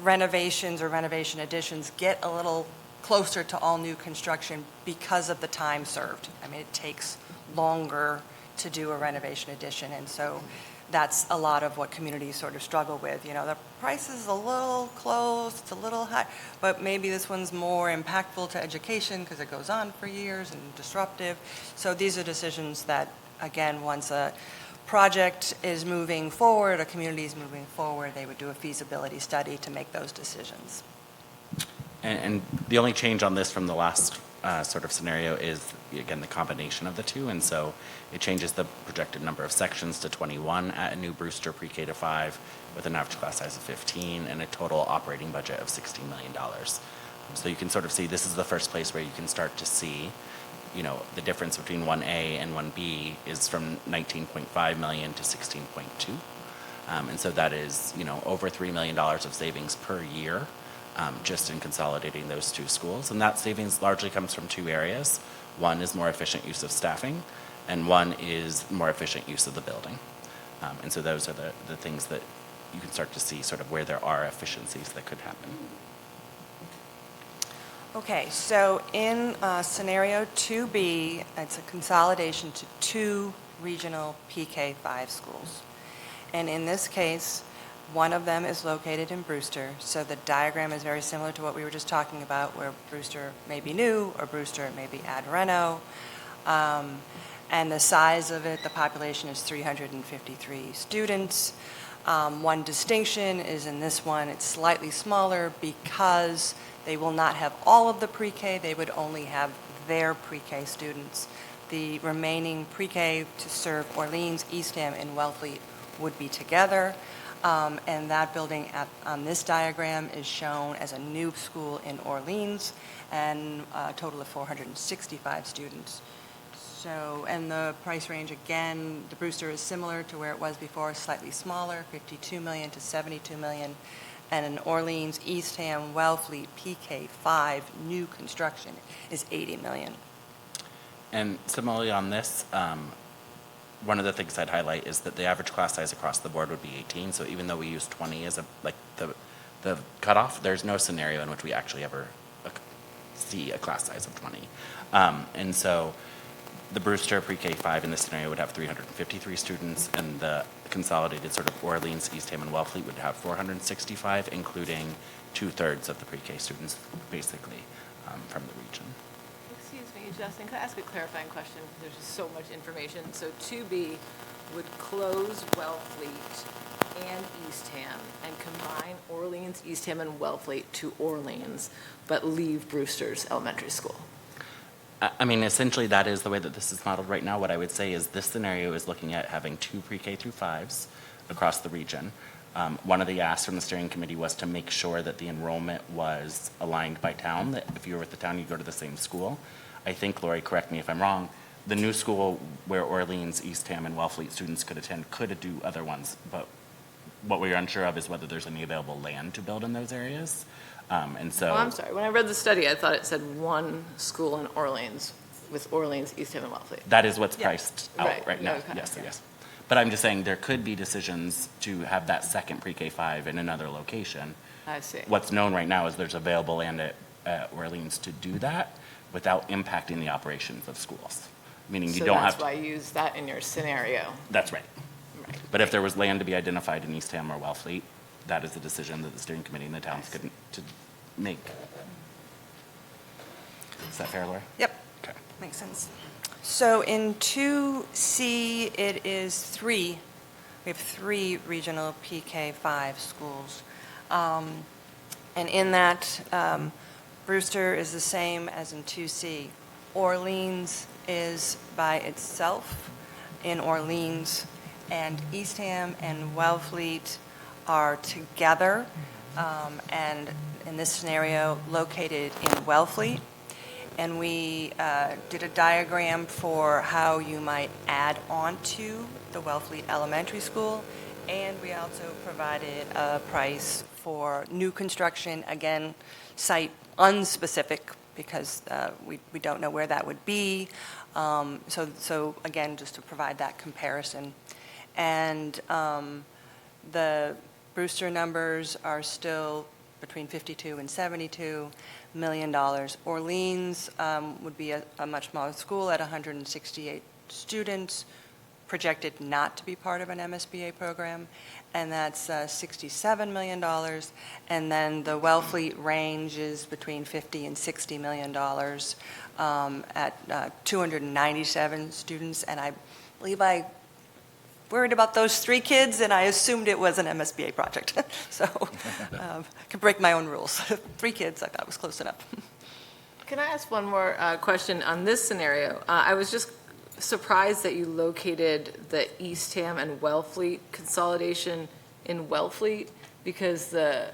renovations or renovation additions get a little closer to all new construction because of the time served. I mean, it takes longer to do a renovation addition, and so that's a lot of what communities sort of struggle with. You know, the price is a little close, it's a little high, but maybe this one's more impactful to education because it goes on for years and disruptive. So these are decisions that, again, once a project is moving forward, a community is moving forward, they would do a feasibility study to make those decisions. And the only change on this from the last sort of scenario is, again, the combination of the two. And so it changes the projected number of sections to 21 at a new Brewster pre-K to 5 with an average class size of 15 and a total operating budget of $16 million. So you can sort of see this is the first place where you can start to see, you know, the difference between 1A and 1B is from 19.5 million to 16.2. And so that is, you know, over $3 million of savings per year. Just in consolidating those two schools. And that savings largely comes from two areas. One is more efficient use of staffing, and one is more efficient use of the building. And so those are the things that you can start to see sort of where there are efficiencies that could happen. Okay, so in scenario 2B, it's a consolidation to two regional PK5 schools. And in this case, one of them is located in Brewster, so the diagram is very similar to what we were just talking about, where Brewster may be new or Brewster may be ad reno. And the size of it, the population is 353 students. One distinction is in this one, it's slightly smaller because they will not have all of the pre-K, they would only have their pre-K students. The remaining pre-K to serve Orleans, Eastham, and Wellfleet would be together. And that building on this diagram is shown as a new school in Orleans, and a total of 465 students. So, and the price range, again, the Brewster is similar to where it was before, slightly smaller, 52 million to 72 million. And in Orleans, Eastham, Wellfleet, PK5, new construction is 80 million. And similarly on this, one of the things I'd highlight is that the average class size across the board would be 18. So even though we use 20 as the cutoff, there's no scenario in which we actually ever see a class size of 20. And so the Brewster pre-K5 in this scenario would have 353 students, and the consolidated sort of Orleans, Eastham, and Wellfleet would have 465, including 2/3 of the pre-K students, basically, from the region. Excuse me, Justin, can I ask a clarifying question? There's just so much information. So 2B would close Wellfleet and Eastham and combine Orleans, Eastham, and Wellfleet to Orleans, but leave Brewster's Elementary School. I mean, essentially, that is the way that this is modeled right now. What I would say is this scenario is looking at having 2 pre-K through 5s across the region. One of the asks from the steering committee was to make sure that the enrollment was aligned by town, that if you were with the town, you go to the same school. I think, Lori, correct me if I'm wrong, the new school where Orleans, Eastham, and Wellfleet students could attend could do other ones, but what we're unsure of is whether there's any available land to build in those areas. And so. Oh, I'm sorry. When I read the study, I thought it said one school in Orleans with Orleans, Eastham, and Wellfleet. That is what's Yeah. priced out right now. Okay. Yes, yes. But I'm just saying there could be decisions to have that second pre-K 5 in another location. I see. What's known right now is there's available land at Orleans to do that without impacting the operations of schools. Meaning you So don't have that's to. why you use that in your scenario. That's right. Right. But if there was land to be identified in Eastham or Wellfleet, that is a decision that the steering committee and the towns could to make. Is that fair, Laura? Yep, Okay. makes sense. So in 2C, it is 3. We have 3 regional PK5 schools. And in that, Brewster is the same as in 2C. Orleans is by itself in Orleans, and Eastham and Wellfleet are together, and in this scenario, located in Wellfleet. And we did a diagram for how you might add on to the Wellfleet Elementary School, and we also provided a price for new construction, again, site unspecific, because we don't know where that would be. So again, just to provide that comparison. And the Brewster numbers are still between 52 and 72 million dollars. Orleans would be a much smaller school at 168 students, projected not to be part of an MSBA program, and that's $67 million. And then the Wellfleet range is between $50 and $60 million at 297 students. And I believe I worried about those 3 kids, and I assumed it was an MSBA project. So I could break my own rules. 3 kids, I thought was close enough. Can I ask one more question on this scenario? I was just surprised that you located the Eastham and Wellfleet consolidation in Wellfleet, because the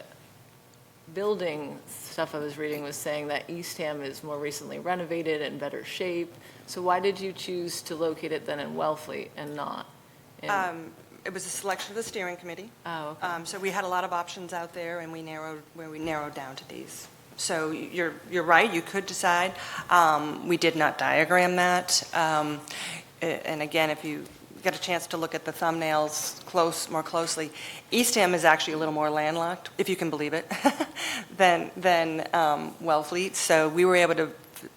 building stuff I was reading was saying that Eastham is more recently renovated and better shape. So why did you choose to locate it then in Wellfleet and not in? It was a selection of the steering committee. Oh, okay. So we had a lot of options out there, and we narrowed down to these. So you're right, you could decide. We did not diagram that. And again, if you get a chance to look at the thumbnails more closely, Eastham is actually a little more landlocked, if you can believe it, than Wellfleet. So we were able to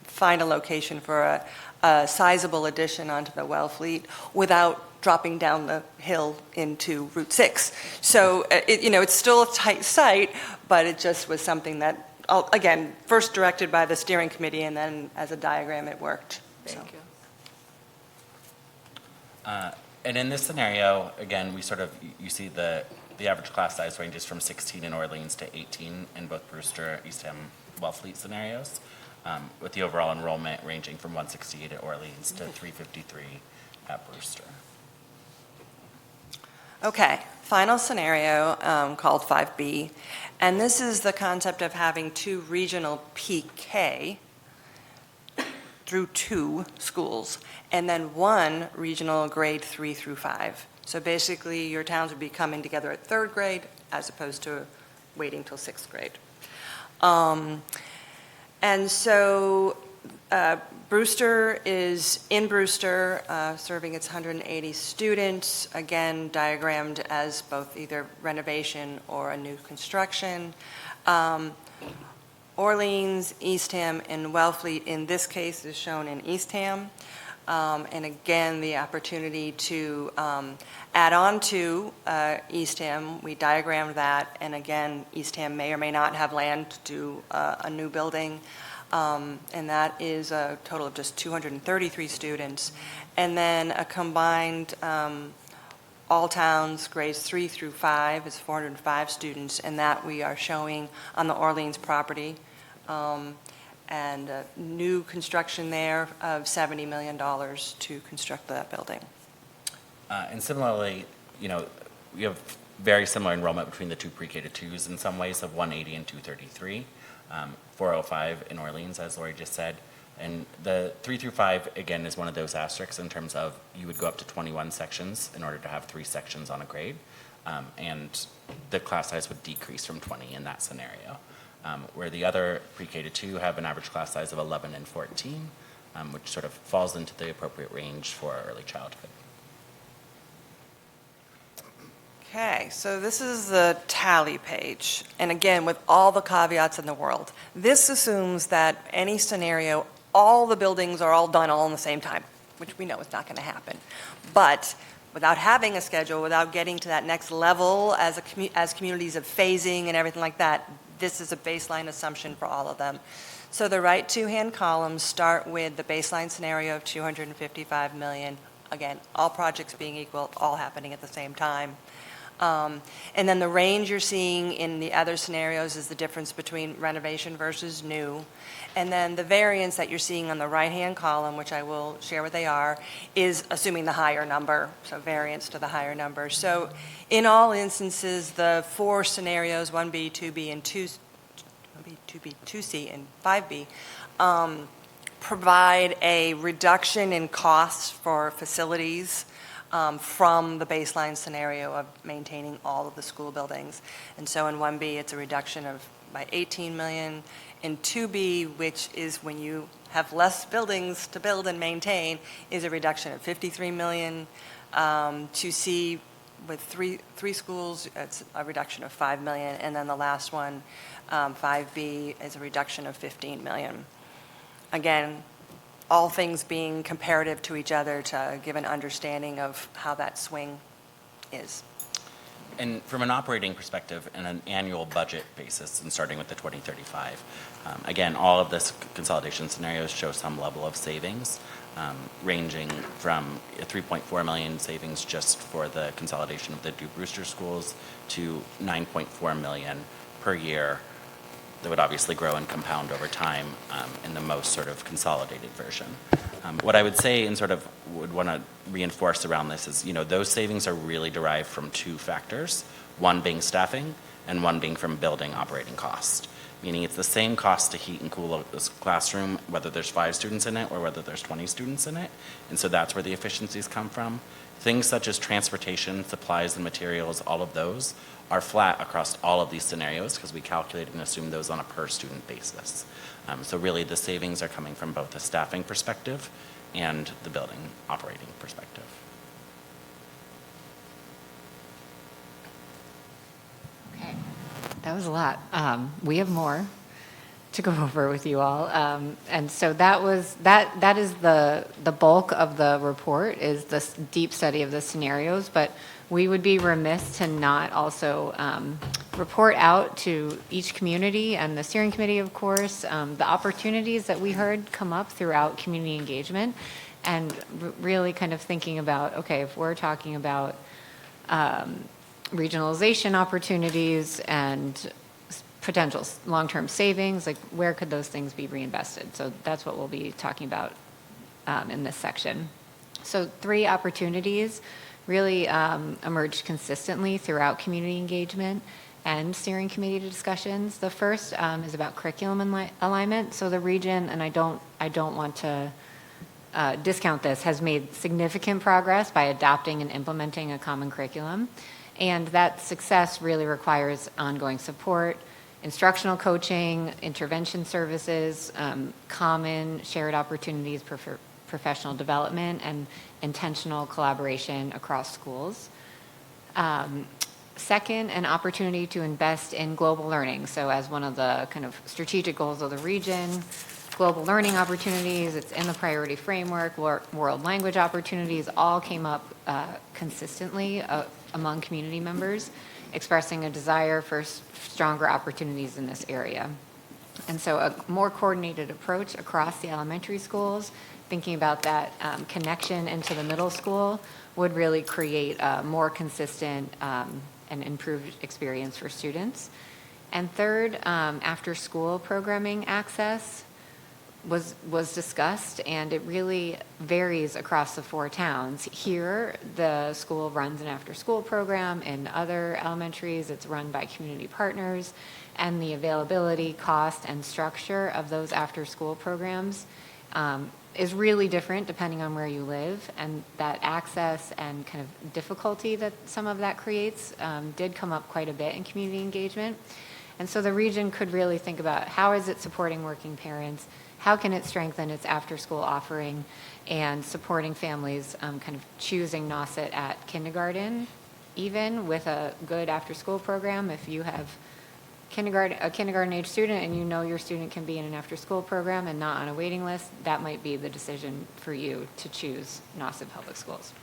find a location for a sizable addition onto the Wellfleet without dropping down the hill into Route 6. So, it's still a tight site, but it just was something that, again, first directed by the steering committee, and then as a diagram, it worked. Thank you. And in this scenario, again, you see the average class size ranges from 16 in Orleans to 18 in both Brewster, Eastham, Wellfleet scenarios, with the overall enrollment ranging from 168 at Orleans to 353 at Brewster. Okay, final scenario called 5B, and this is the concept of having 2 regional PK through 2 schools, and then 1 regional grade 3 through 5. So basically, your towns would be coming together at 3rd grade as opposed to waiting till 6th grade. And so Brewster is in Brewster, serving its 180 students, again diagrammed as both either renovation or a new construction. Orleans, Eastham, and Wellfleet, in this case, is shown in Eastham. And again, the opportunity to add on to Eastham, we diagrammed that, and again, Eastham may or may not have land to do a new building. and that is a total of just 233 students. And then a combined all towns, grades 3 through 5, is 405 students, and that we are showing on the Orleans property. And new construction there of $70 million to construct that building. And similarly, you know, we have very similar enrollment between the two pre-K to 2s in some ways of 180 and 233, 405 in Orleans, as Lori just said. And the 3 through 5, again, is one of those asterisks in terms of you would go up to 21 sections in order to have 3 sections on a grade. And the class size would decrease from 20 in that scenario. Where the other pre-K to 2 have an average class size of 11 and 14, which sort of falls into the appropriate range for early childhood. Okay, so this is the tally page. And again, with all the caveats in the world, this assumes that any scenario, all the buildings are all done all in the same time, which we know is not going to happen. But without having a schedule, without getting to that next level as communities of phasing and everything like that, this is a baseline assumption for all of them. So the right two-hand columns start with the baseline scenario of $255 million. Again, all projects being equal, all happening at the same time. And then the range you're seeing in the other scenarios is the difference between renovation versus new. And then the variance that you're seeing on the right-hand column, which I will share what they are, is assuming the higher number, so variance to the higher number. So in all instances, the 4 scenarios, 1B, 2B, and 2B, 2C, and 5B, provide a reduction in costs for facilities from the baseline scenario of maintaining all of the school buildings. And so in 1B, it's a reduction of by 18 million. In 2B, which is when you have less buildings to build and maintain, is a reduction of 53 million. 2C, with three schools, it's a reduction of 5 million. And then the last one, 5B, is a reduction of 15 million. Again, all things being comparative to each other to give an understanding of how that swing is. And from an operating perspective and an annual budget basis, and starting with the 2035, again, all of this consolidation scenarios show some level of savings, ranging from a 3.4 million savings just for the consolidation of the Duke Brewster schools to 9.4 million per year. That would obviously grow and compound over time in the most sort of consolidated version. What I would say and sort of would want to reinforce around this is, you know, those savings are really derived from 2 factors, one being staffing and one being from building operating cost. Meaning it's the same cost to heat and cool a classroom, whether there's 5 students in it or whether there's 20 students in it. And so that's where the efficiencies come from. Things such as transportation, supplies and materials, all of those are flat across all of these scenarios because we calculate and assume those on a per student basis. So really the savings are coming from both a staffing perspective and the building operating perspective. Okay, that was a lot. We have more to go over with you all. And so that is the bulk of the report, is this deep study of the scenarios, but we would be remiss to not also report out to each community and the steering committee, of course, the opportunities that we heard come up throughout community engagement, and really kind of thinking about, okay, if we're talking about regionalization opportunities and potential long-term savings, like where could those things be reinvested? So that's what we'll be talking about in this section. So 3 opportunities really emerged consistently throughout community engagement and steering committee discussions. The first is about curriculum alignment. So the region, and I don't want to discount this, has made significant progress by adopting and implementing a common curriculum. And that success really requires ongoing support, instructional coaching, intervention services, common shared opportunities, professional development, and intentional collaboration across schools. Second, an opportunity to invest in global learning. So as one of the kind of strategic goals of the region, global learning opportunities, it's in the priority framework, world language opportunities all came up consistently among community members, expressing a desire for stronger opportunities in this area. And so a more coordinated approach across the elementary schools, thinking about that connection into the middle school, would really create a more consistent and improved experience for students. And third, after-school programming access was discussed, and it really varies across the 4 towns. Here, the school runs an after-school program. In other elementaries, it's run by community partners, and the availability, cost, and structure of those after-school programs is really different depending on where you live, and that access and kind of difficulty that some of that creates did come up quite a bit in community engagement. And so the region could really think about how is it supporting working parents, how can it strengthen its after-school offering, and supporting families kind of choosing Nauset at kindergarten, even with a good after-school program. If you have a kindergarten-age student and you know your student can be in an after-school program and not on a waiting list, that might be the decision for you to choose Nauset Public Schools.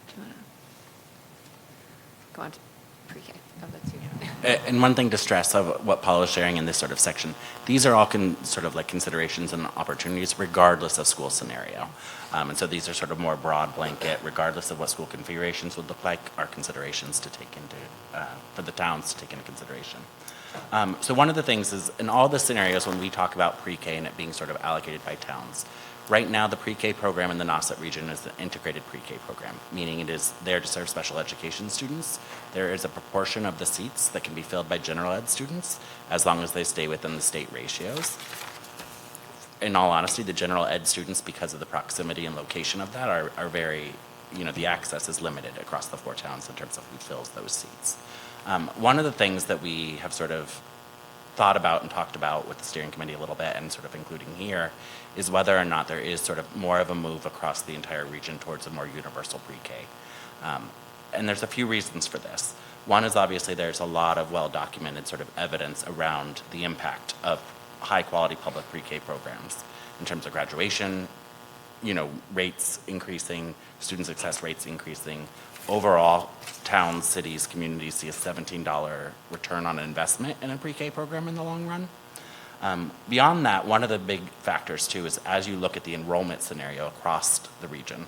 Do you want to go on to pre-K? Oh, that's you. And one thing to stress of what Paul is sharing in this sort of section, these are all sort of like considerations and opportunities regardless of school scenario. And so these are sort of more broad blanket, regardless of what school configurations would look like, are considerations to take into, for the towns to take into consideration. So one of the things is, in all the scenarios when we talk about pre-K and it being sort of allocated by towns, right now the pre-K program in the Nauset region is an integrated pre-K program, meaning it is there to serve special education students. There is a proportion of the seats that can be filled by general ed students, as long as they stay within the state ratios. In all honesty, the general ed students, because of the proximity and location of that, are very, the access is limited across the 4 towns in terms of who fills those seats. One of the things that we have sort of thought about and talked about with the steering committee a little bit, and sort of including here, is whether or not there is sort of more of a move across the entire region towards a more universal pre-K. And there's a few reasons for this. One is obviously there's a lot of well-documented sort of evidence around the impact of high-quality public pre-K programs in terms of graduation, rates increasing, student success rates increasing. Overall, towns, cities, communities see a $17 return on investment in a pre-K program in the long run. Beyond that, one of the big factors too is as you look at the enrollment scenario across the region,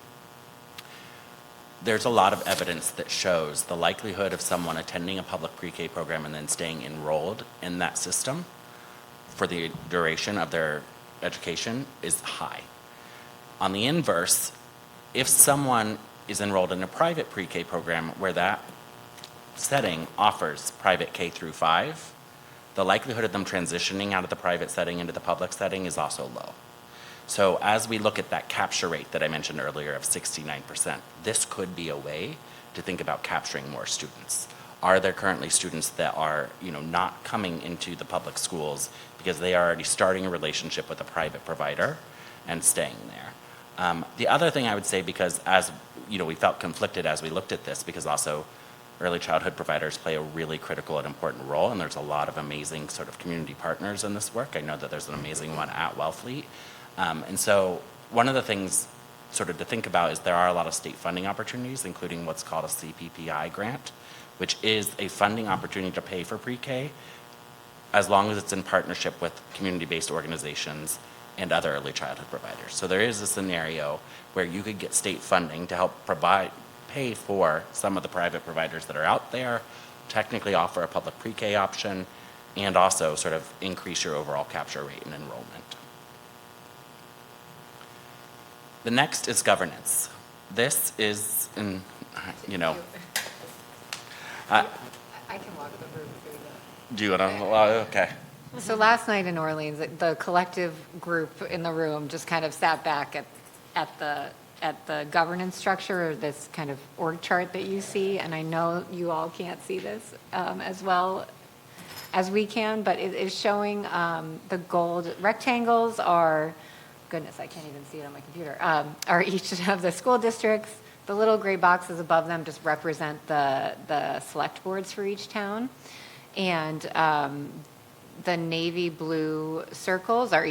there's a lot of evidence that shows the likelihood of someone attending a public pre-K program and then staying enrolled in that system for the duration of their education is high. On the inverse, if someone is enrolled in a private pre-K program where that setting offers private K through 5, the likelihood of them transitioning out of the private setting into the public setting is also low. So as we look at that capture rate that I mentioned earlier of 69%, this could be a way to think about capturing more students. Are there currently students that are, not coming into the public schools because they are already starting a relationship with a private provider and staying there? The other thing I would say, because as we felt conflicted as we looked at this, because also early childhood providers play a really critical and important role, and there's a lot of amazing sort of community partners in this work. I know that there's an amazing one at Wellfleet. And so one of the things sort of to think about is there are a lot of state funding opportunities, including what's called a CPPI grant, which is a funding opportunity to pay for pre-K as long as it's in partnership with community-based organizations and other early childhood providers. So there is a scenario where you could get state funding to help pay for some of the private providers that are out there, technically offer a public pre-K option, and also sort of increase your overall capture rate and enrollment. The next is governance. This is, I can walk the room through that. do you want to, okay. So last night in Orleans, the collective group in the room just kind of sat back at the governance structure, or this kind of org chart that you see, and I know you all can't see this as well as we can, but it is showing the gold rectangles are, goodness, I can't even see it on my computer, are each of the school districts. The little gray boxes above them just represent the select boards for each town. And the navy blue circles are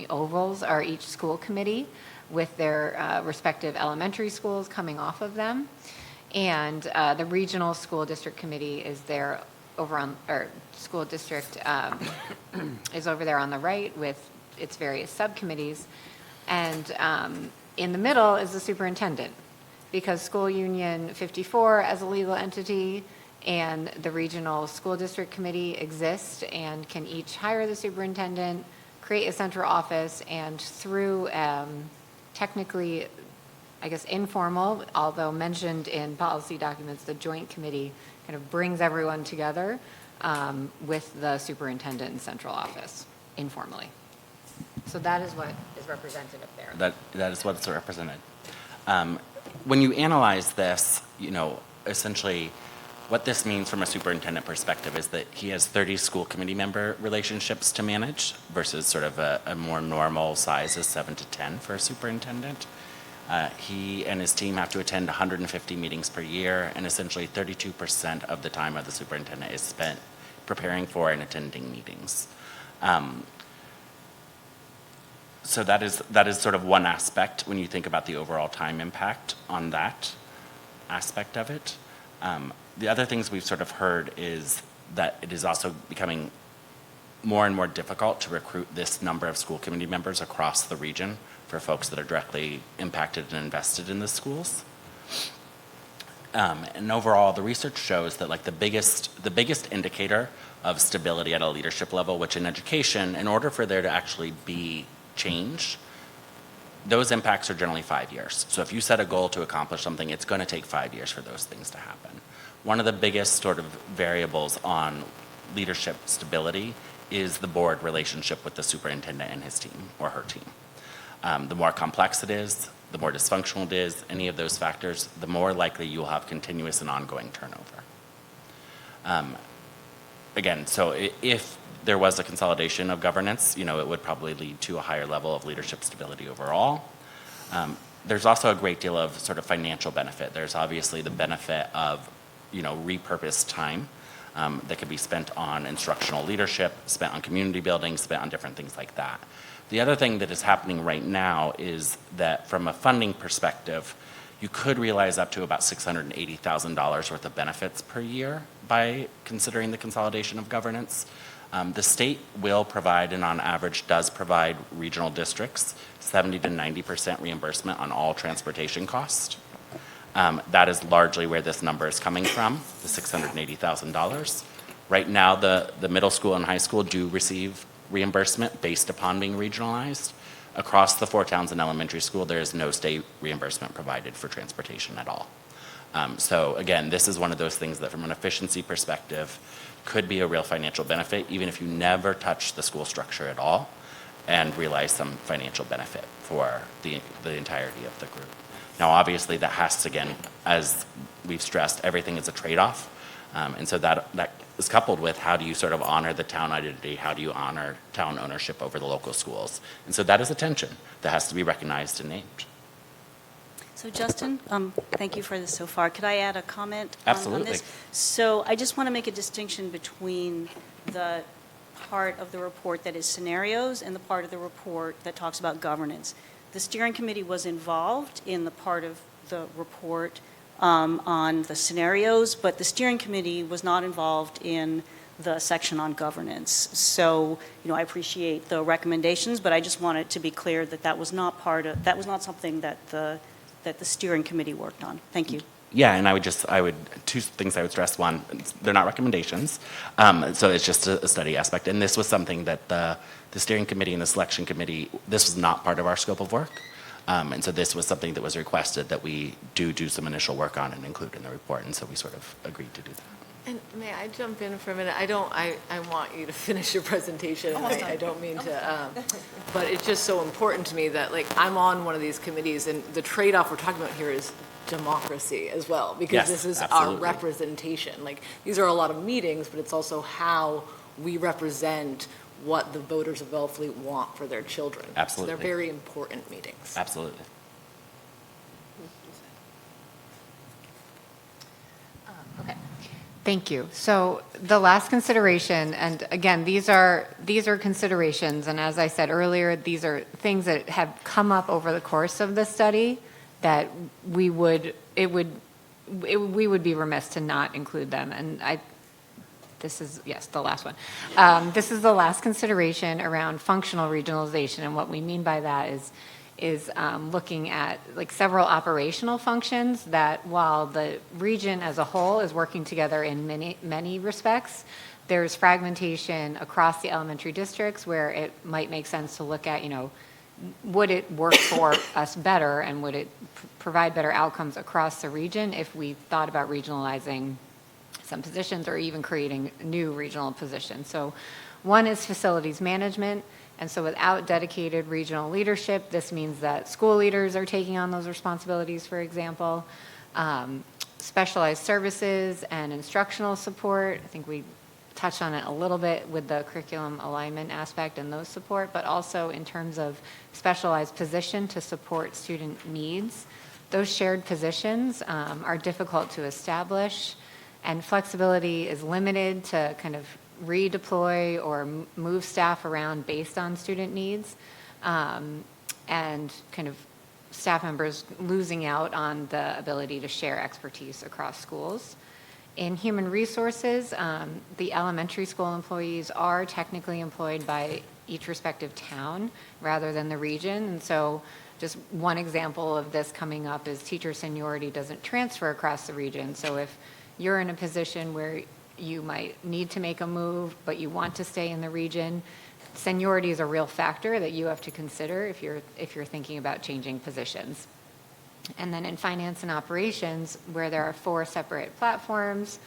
ovals are each school committee with their respective elementary schools coming off of them. And the regional school district committee is their over on, or school district is over there on the right with its various subcommittees. And in the middle is the superintendent, because School Union 54 as a legal entity and the Regional School District Committee exist and can each hire the superintendent, create a central office, and through technically, I guess, informal, although mentioned in policy documents, the joint committee kind of brings everyone together with the superintendent and central office informally. So that is what is represented up there. That is what's represented. When you analyze this, essentially what this means from a superintendent perspective is that he has 30 school committee member relationships to manage versus sort of a more normal size of 7 to 10 for a superintendent. He and his team have to attend 150 meetings per year, and essentially 32% of the time of the superintendent is spent preparing for and attending meetings. So that is sort of one aspect when you think about the overall time impact on that aspect of it. The other things we've sort of heard is that it is also becoming more and more difficult to recruit this number of school committee members across the region for folks that are directly impacted and invested in the schools. And overall, the research shows that like the biggest indicator of stability at a leadership level, which in education, in order for there to actually be change, those impacts are generally 5 years. So if you set a goal to accomplish something, it's going to take 5 years for those things to happen. One of the biggest sort of variables on leadership stability is the board relationship with the superintendent and his team or her team. The more complex it is, the more dysfunctional it is, any of those factors, the more likely you'll have continuous and ongoing turnover. Again, so if there was a consolidation of governance, it would probably lead to a higher level of leadership stability overall. There's also a great deal of sort of financial benefit. There's obviously the benefit of, repurposed time that could be spent on instructional leadership, spent on community building, spent on different things like that. The other thing that is happening right now is that from a funding perspective, you could realize up to about $680,000 worth of benefits per year by considering the consolidation of governance. The state will provide, and on average does provide, regional districts 70 to 90% reimbursement on all transportation costs. That is largely where this number is coming from, the $680,000. Right now, the middle school and high school do receive reimbursement based upon being regionalized. Across the 4 towns and elementary school, there is no state reimbursement provided for transportation at all. So again, this is one of those things that from an efficiency perspective could be a real financial benefit, even if you never touch the school structure at all and realize some financial benefit for the entirety of the group. Now, obviously, that has to, again, as we've stressed, everything is a trade-off. And so that is coupled with how do you sort of honor the town identity, how do you honor town ownership over the local schools. And so that is a tension that has to be recognized and named. So Justin, thank you for this so far. Could I add a comment on this? Absolutely. So I just want to make a distinction between the part of the report that is scenarios and the part of the report that talks about governance. The steering committee was involved in the part of the report on the scenarios, but the steering committee was not involved in the section on governance. So, I appreciate the recommendations, but I just want it to be clear that that was not something that the steering committee worked on. Thank you. Yeah, and two things I would stress. One, they're not recommendations, so it's just a study aspect. And this was something that the steering committee and the selection committee, this was not part of our scope of work. And so this was something that was requested that we do some initial work on and include in the report, and so we sort of agreed to do that. And may I jump in for a minute? I want you to finish your presentation. And I don't mean to, but it's just so important to me that, I'm on one of these committees, and the trade-off we're talking about here is democracy as well, because Yes, this is absolutely. our representation. These are a lot of meetings, but it's also how we represent what the voters of Wellfleet want for their children. Absolutely. So they're very important meetings. Absolutely. Okay, thank you. So the last consideration, and again, these are considerations, and as I said earlier, these are things that have come up over the course of the study that we would be remiss to not include them. And this is, yes, the last one. This is the last consideration around functional regionalization, and what we mean by that is looking at like several operational functions that while the region as a whole is working together in many respects, there's fragmentation across the elementary districts where it might make sense to look at, would it work for us better and would it provide better outcomes across the region if we thought about regionalizing some positions or even creating new regional positions. So one is facilities management. And so without dedicated regional leadership, this means that school leaders are taking on those responsibilities, for example. Specialized services and instructional support. I think we touched on it a little bit with the curriculum alignment aspect and those support, but also in terms of specialized position to support student needs. Those shared positions are difficult to establish, and flexibility is limited to kind of redeploy or move staff around based on student needs, and kind of staff members losing out on the ability to share expertise across schools. In human resources, the elementary school employees are technically employed by each respective town rather than the region, and so just one example of this coming up is teacher seniority doesn't transfer across the region. So if you're in a position where you might need to make a move, but you want to stay in the region, seniority is a real factor that you have to consider if you're thinking about changing positions. And then in finance and operations, where there are 4 separate platforms,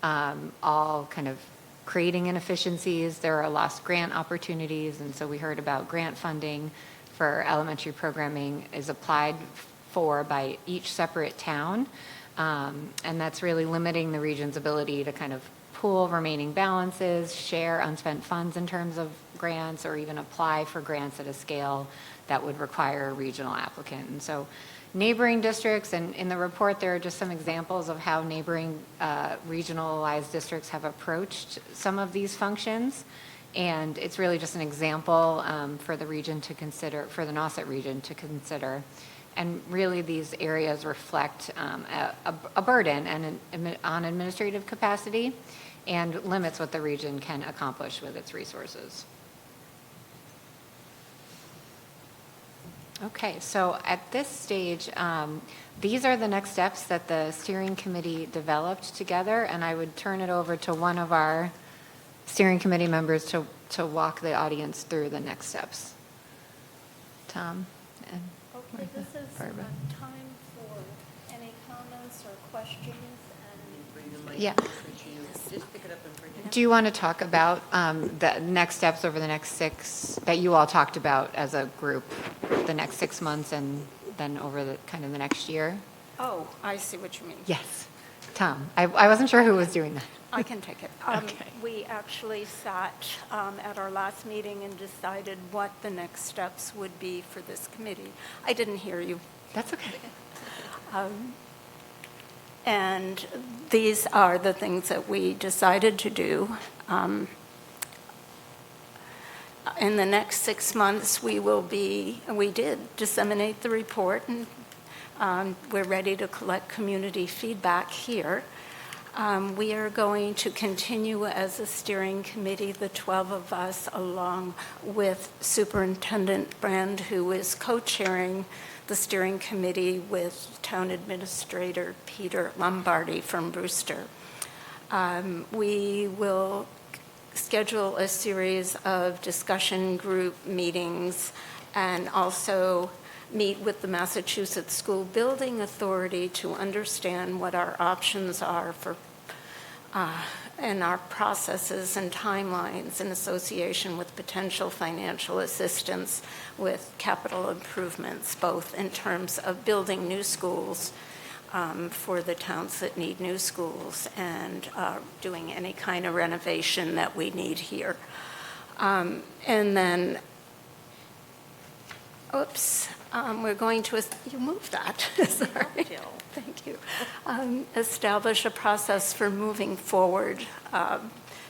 all kind of creating inefficiencies, there are lost grant opportunities, and so we heard about grant funding for elementary programming is applied for by each separate town, and that's really limiting the region's ability to kind of pool remaining balances, share unspent funds in terms of grants, or even apply for grants at a scale that would require a regional applicant. And so neighboring districts, and in the report there are just some examples of how neighboring regionalized districts have approached some of these functions. And it's really just an example for the region to consider, for the Nauset region to consider. And really these areas reflect a burden on administrative capacity and limits what the region can accomplish with its resources. Okay, so at this stage, these are the next steps that the steering committee developed together, and I would turn it over to one of our steering committee members to walk the audience through the next steps. Tom? And Okay, this is Barbara. time for any comments or questions. Yeah. Do you want to talk about the next steps over the next 6, that you all talked about as a group, the next 6 months and then over the kind of the next year? Oh, I see what you mean. Yes. Tom, I wasn't sure who was doing that. I can take it. Okay. We actually sat at our last meeting and decided what the next steps would be for this committee. I didn't hear you. That's okay. And these are the things that we decided to do. In the next 6 months, we did disseminate the report, and we're ready to collect community feedback here. We are going to continue as a steering committee, the 12 of us, along with Superintendent Brand, who is co-chairing the steering committee with Town Administrator Peter Lombardi from Brewster. We will schedule a series of discussion group meetings and also meet with the Massachusetts School Building Authority to understand what our options are for and our processes and timelines in association with potential financial assistance with capital improvements, both in terms of building new schools for the towns that need new schools and doing any kind of renovation that we need here. And then, we're going to, you moved that, sorry. Thank you. Establish a process for moving forward,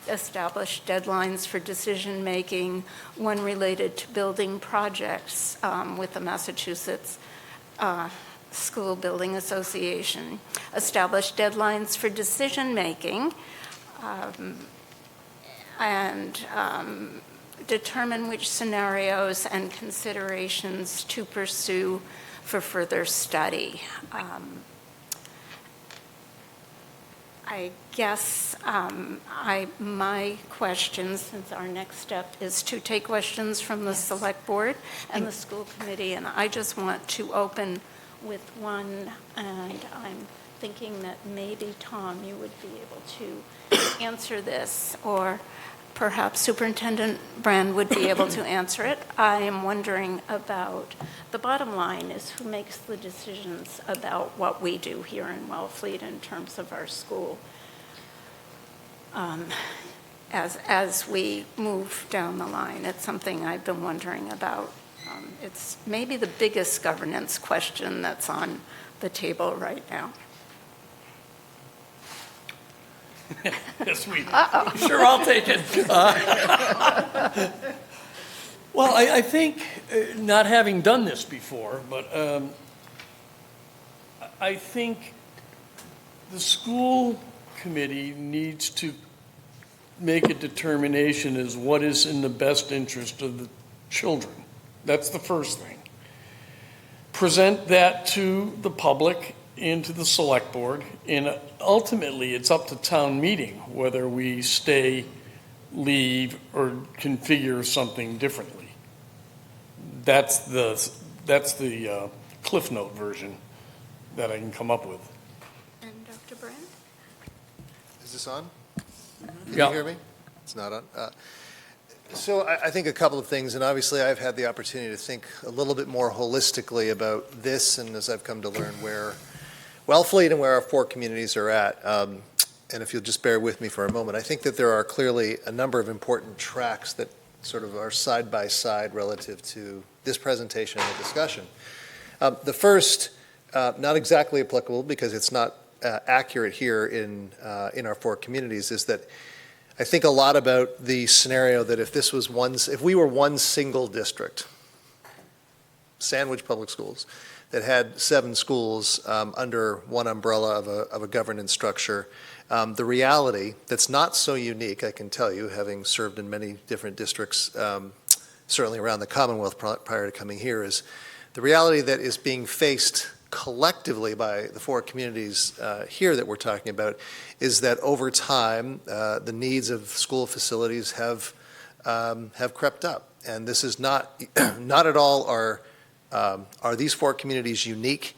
establish deadlines for decision-making, one related to building projects with the Massachusetts School Building Association. Establish deadlines for decision-making and determine which scenarios and considerations to pursue for further study. I guess my question, since our next step is to take questions from the Select Board and the school committee, and I just want to open with one, and I'm thinking that maybe, Tom, you would be able to answer this, or perhaps Superintendent Brand would be able to answer it. I am wondering about, the bottom line is who makes the decisions about what we do here in Wellfleet in terms of our school as we move down the line. It's something I've been wondering about. It's maybe the biggest governance question that's on the table right now. Yes, sure, I'll take it. Well, I think, not having done this before, but I think the school committee needs to make a determination as what is in the best interest of the children. That's the first thing. Present that to the public and to the select board, and ultimately it's up to town meeting whether we stay, leave, or configure something differently. That's the Cliff Note version that I can come up with. And Dr. Brand? Is this on? Can Yeah. you hear me? It's not on. So I think a couple of things, and obviously I've had the opportunity to think a little bit more holistically about this, and as I've come to learn where Wellfleet and where our 4 communities are at. And if you'll just bear with me for a moment, I think that there are clearly a number of important tracks that sort of are side by side relative to this presentation and the discussion. The first, not exactly applicable because it's not accurate here in our 4 communities, is that I think a lot about the scenario that if we were one single district, Sandwich Public Schools, that had 7 schools under one umbrella of a governance structure, the reality that's not so unique, I can tell you, having served in many different districts, certainly around the Commonwealth prior to coming here, is the reality that is being faced collectively by the 4 communities here that we're talking about is that over time, the needs of school facilities have crept up. And this is not at all are these 4 communities unique?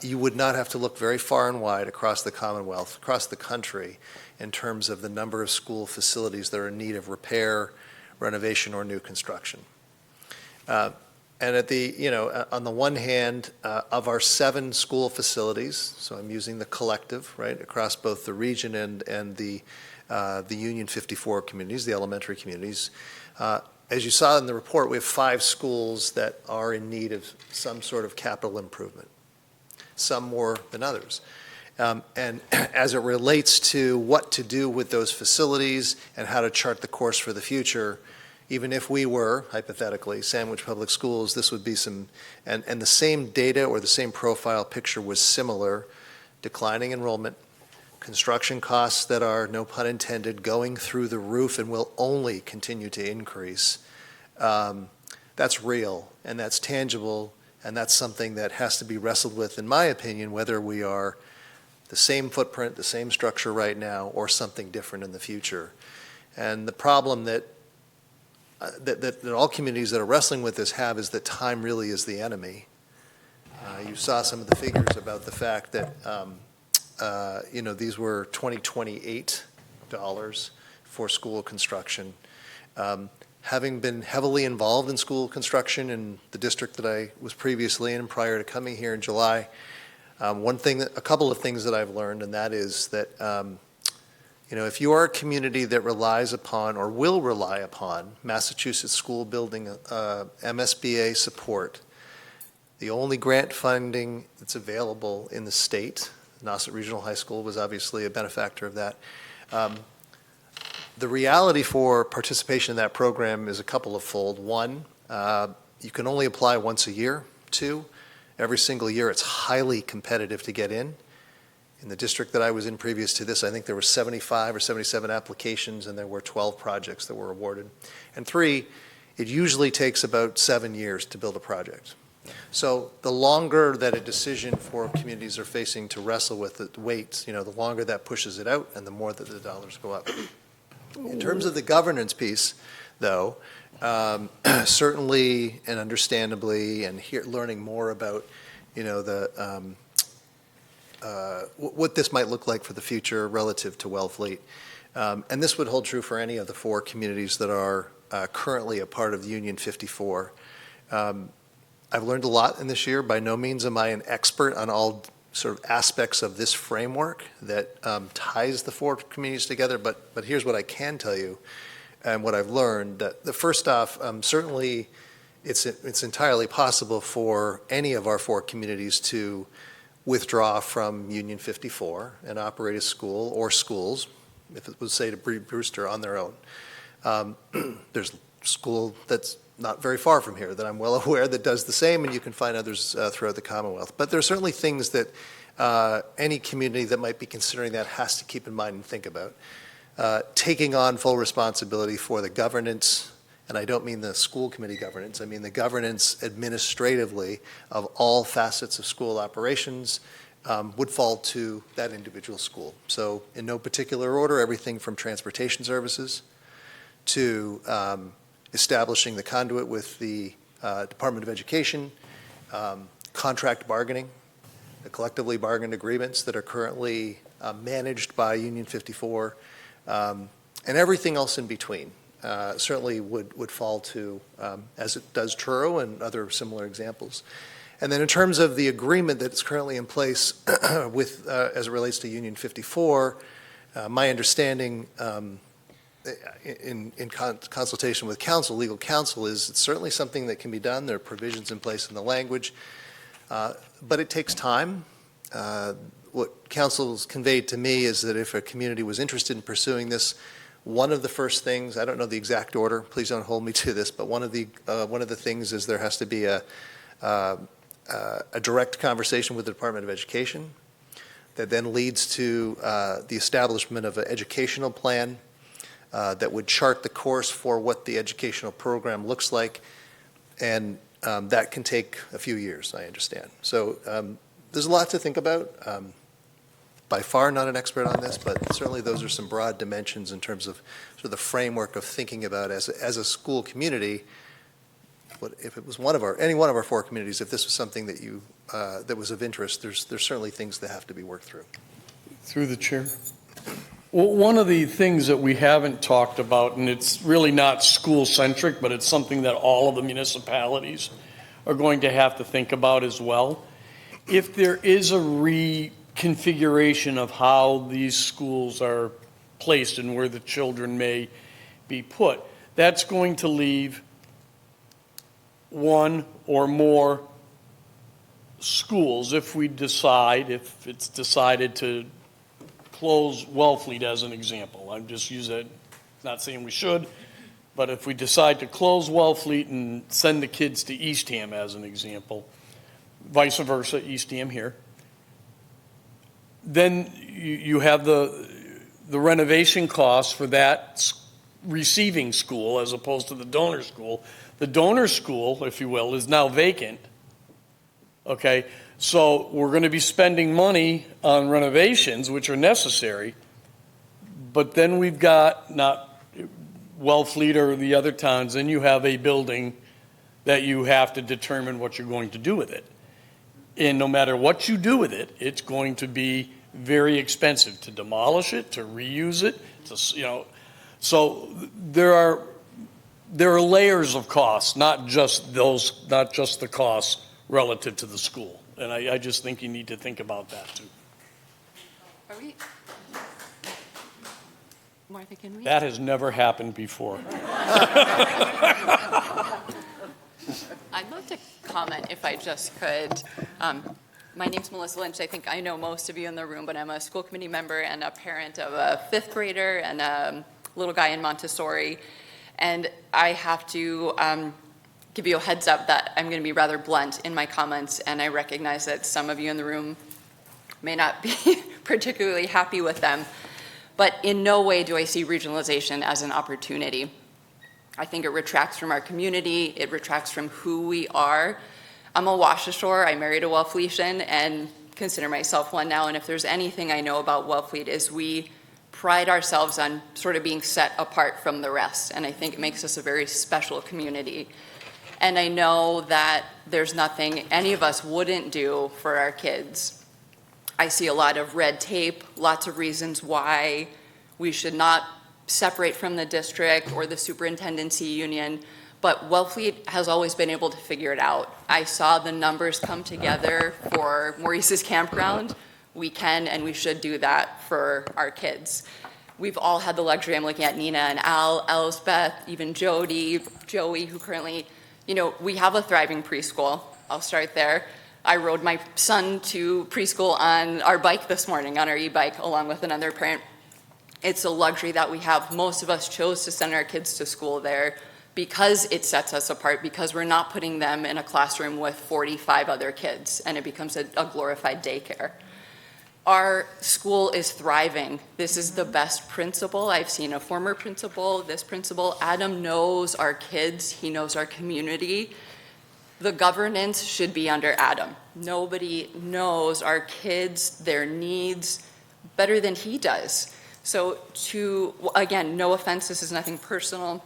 You would not have to look very far and wide across the Commonwealth, across the country, in terms of the number of school facilities that are in need of repair, renovation, or new construction. And at on the one hand, of our 7 school facilities, so I'm using the collective, right, across both the region and the Union 54 communities, the elementary communities. As you saw in the report, we have 5 schools that are in need of some sort of capital improvement, some more than others. And as it relates to what to do with those facilities and how to chart the course for the future, even if we were, hypothetically, Sandwich Public Schools, this would be and the same data or the same profile picture was similar: declining enrollment, construction costs that are, no pun intended, going through the roof and will only continue to increase. That's real, and that's tangible, and that's something that has to be wrestled with, in my opinion, whether we are the same footprint, the same structure right now, or something different in the future. And the problem that all communities that are wrestling with this have is that time really is the enemy. You saw some of the figures about the fact that these were 2028 dollars for school construction. Having been heavily involved in school construction in the district that I was previously in prior to coming here in July, a couple of things that I've learned, and that is that if you are a community that relies upon or will rely upon Massachusetts school building MSBA support, the only grant funding that's available in the state, Nauset Regional High School was obviously a benefactor of that. The reality for participation in that program is a couple of fold. One, you can only apply once a year. 2, every single year it's highly competitive to get in. In the district that I was in previous to this, I think there were 75 or 77 applications, and there were 12 projects that were awarded. And 3, it usually takes about 7 years to build a project. So the longer that a decision for communities are facing to wrestle with the weights, the longer that pushes it out and the more that the dollars go up. In terms of the governance piece, though, certainly and understandably, and learning more about, what this might look like for the future relative to Wellfleet. And this would hold true for any of the 4 communities that are currently a part of Union 54. I've learned a lot in this year. By no means am I an expert on all sort of aspects of this framework that ties the 4 communities together, but here's what I can tell you and what I've learned. That the first off, certainly it's entirely possible for any of our 4 communities to withdraw from Union 54 and operate a school or schools, if it was, say, to Brewster on their own. There's a school that's not very far from here that I'm well aware that does the same, and you can find others throughout the Commonwealth. But there are certainly things that any community that might be considering that has to keep in mind and think about. Taking on full responsibility for the governance, and I don't mean the school committee governance, I mean the governance administratively of all facets of school operations would fall to that individual school. So in no particular order, everything from transportation services to establishing the conduit with the Department of Education, contract bargaining, the collectively bargained agreements that are currently managed by Union 54, and everything else in between certainly would fall to, as it does Truro and other similar examples. And then in terms of the agreement that's currently in place with, as it relates to Union 54, my understanding in consultation with counsel, legal counsel, is it's certainly something that can be done. There are provisions in place in the language, but it takes time. What counsel's conveyed to me is that if a community was interested in pursuing this, one of the first things, I don't know the exact order, please don't hold me to this, but one of the things is there has to be a direct conversation with the Department of Education that then leads to the establishment of an educational plan that would chart the course for what the educational program looks like, and that can take a few years, I understand. So there's a lot to think about. By far not an expert on this, but certainly those are some broad dimensions in terms of sort of the framework of thinking about as a school community. What if it was any one of our 4 communities, if this was something that that was of interest, there's certainly things that have to be worked through. Through the chair. Well, one of the things that we haven't talked about, and it's really not school-centric, but it's something that all of the municipalities are going to have to think about as well. If there is a reconfiguration of how these schools are placed and where the children may be put, that's going to leave one or more schools if it's decided to close Wellfleet as an example. I'm just using it, not saying we should, but if we decide to close Wellfleet and send the kids to Eastham as an example, vice versa, Eastham here, then you have the renovation costs for that receiving school as opposed to the donor school. The donor school, if you will, is now vacant. Okay, so we're going to be spending money on renovations, which are necessary, but then we've got not Wellfleet or the other towns, then you have a building that you have to determine what you're going to do with it. And no matter what you do with it, it's going to be very expensive to demolish it, to reuse it, so there are layers of costs, not just the costs relative to the school. And I just think you need to think about that too. Are we? Martha, can we? That has never happened before. I'd love to comment if I just could. My name's Melissa Lynch. I think I know most of you in the room, but I'm a school committee member and a parent of a 5th grader and a little guy in Montessori. And I have to give you a heads up that I'm going to be rather blunt in my comments, and I recognize that some of you in the room may not be particularly happy with them. But in no way do I see regionalization as an opportunity. I think it retracts from our community, it retracts from who we are. I'm a Washashore, I married a Wellfleetian and consider myself one now, and if there's anything I know about Wellfleet is we pride ourselves on sort of being set apart from the rest, and I think it makes us a very special community. And I know that there's nothing any of us wouldn't do for our kids. I see a lot of red tape, lots of reasons why we should not separate from the district or the superintendency union, but Wellfleet has always been able to figure it out. I saw the numbers come together for Maurice's campground. We can and we should do that for our kids. We've all had the luxury, I'm looking at Nina and Al, Elsbeth, even Jody, Joey, who currently, we have a thriving preschool. I'll start there. I rode my son to preschool on our bike this morning, on our e-bike, along with another parent. It's a luxury that we have. Most of us chose to send our kids to school there because it sets us apart, because we're not putting them in a classroom with 45 other kids, and it becomes a glorified daycare. Our school is thriving. This is the best principal. I've seen a former principal, this principal. Adam knows our kids. He knows our community. The governance should be under Adam. Nobody knows our kids, their needs, better than he does. So again, no offense, this is nothing personal.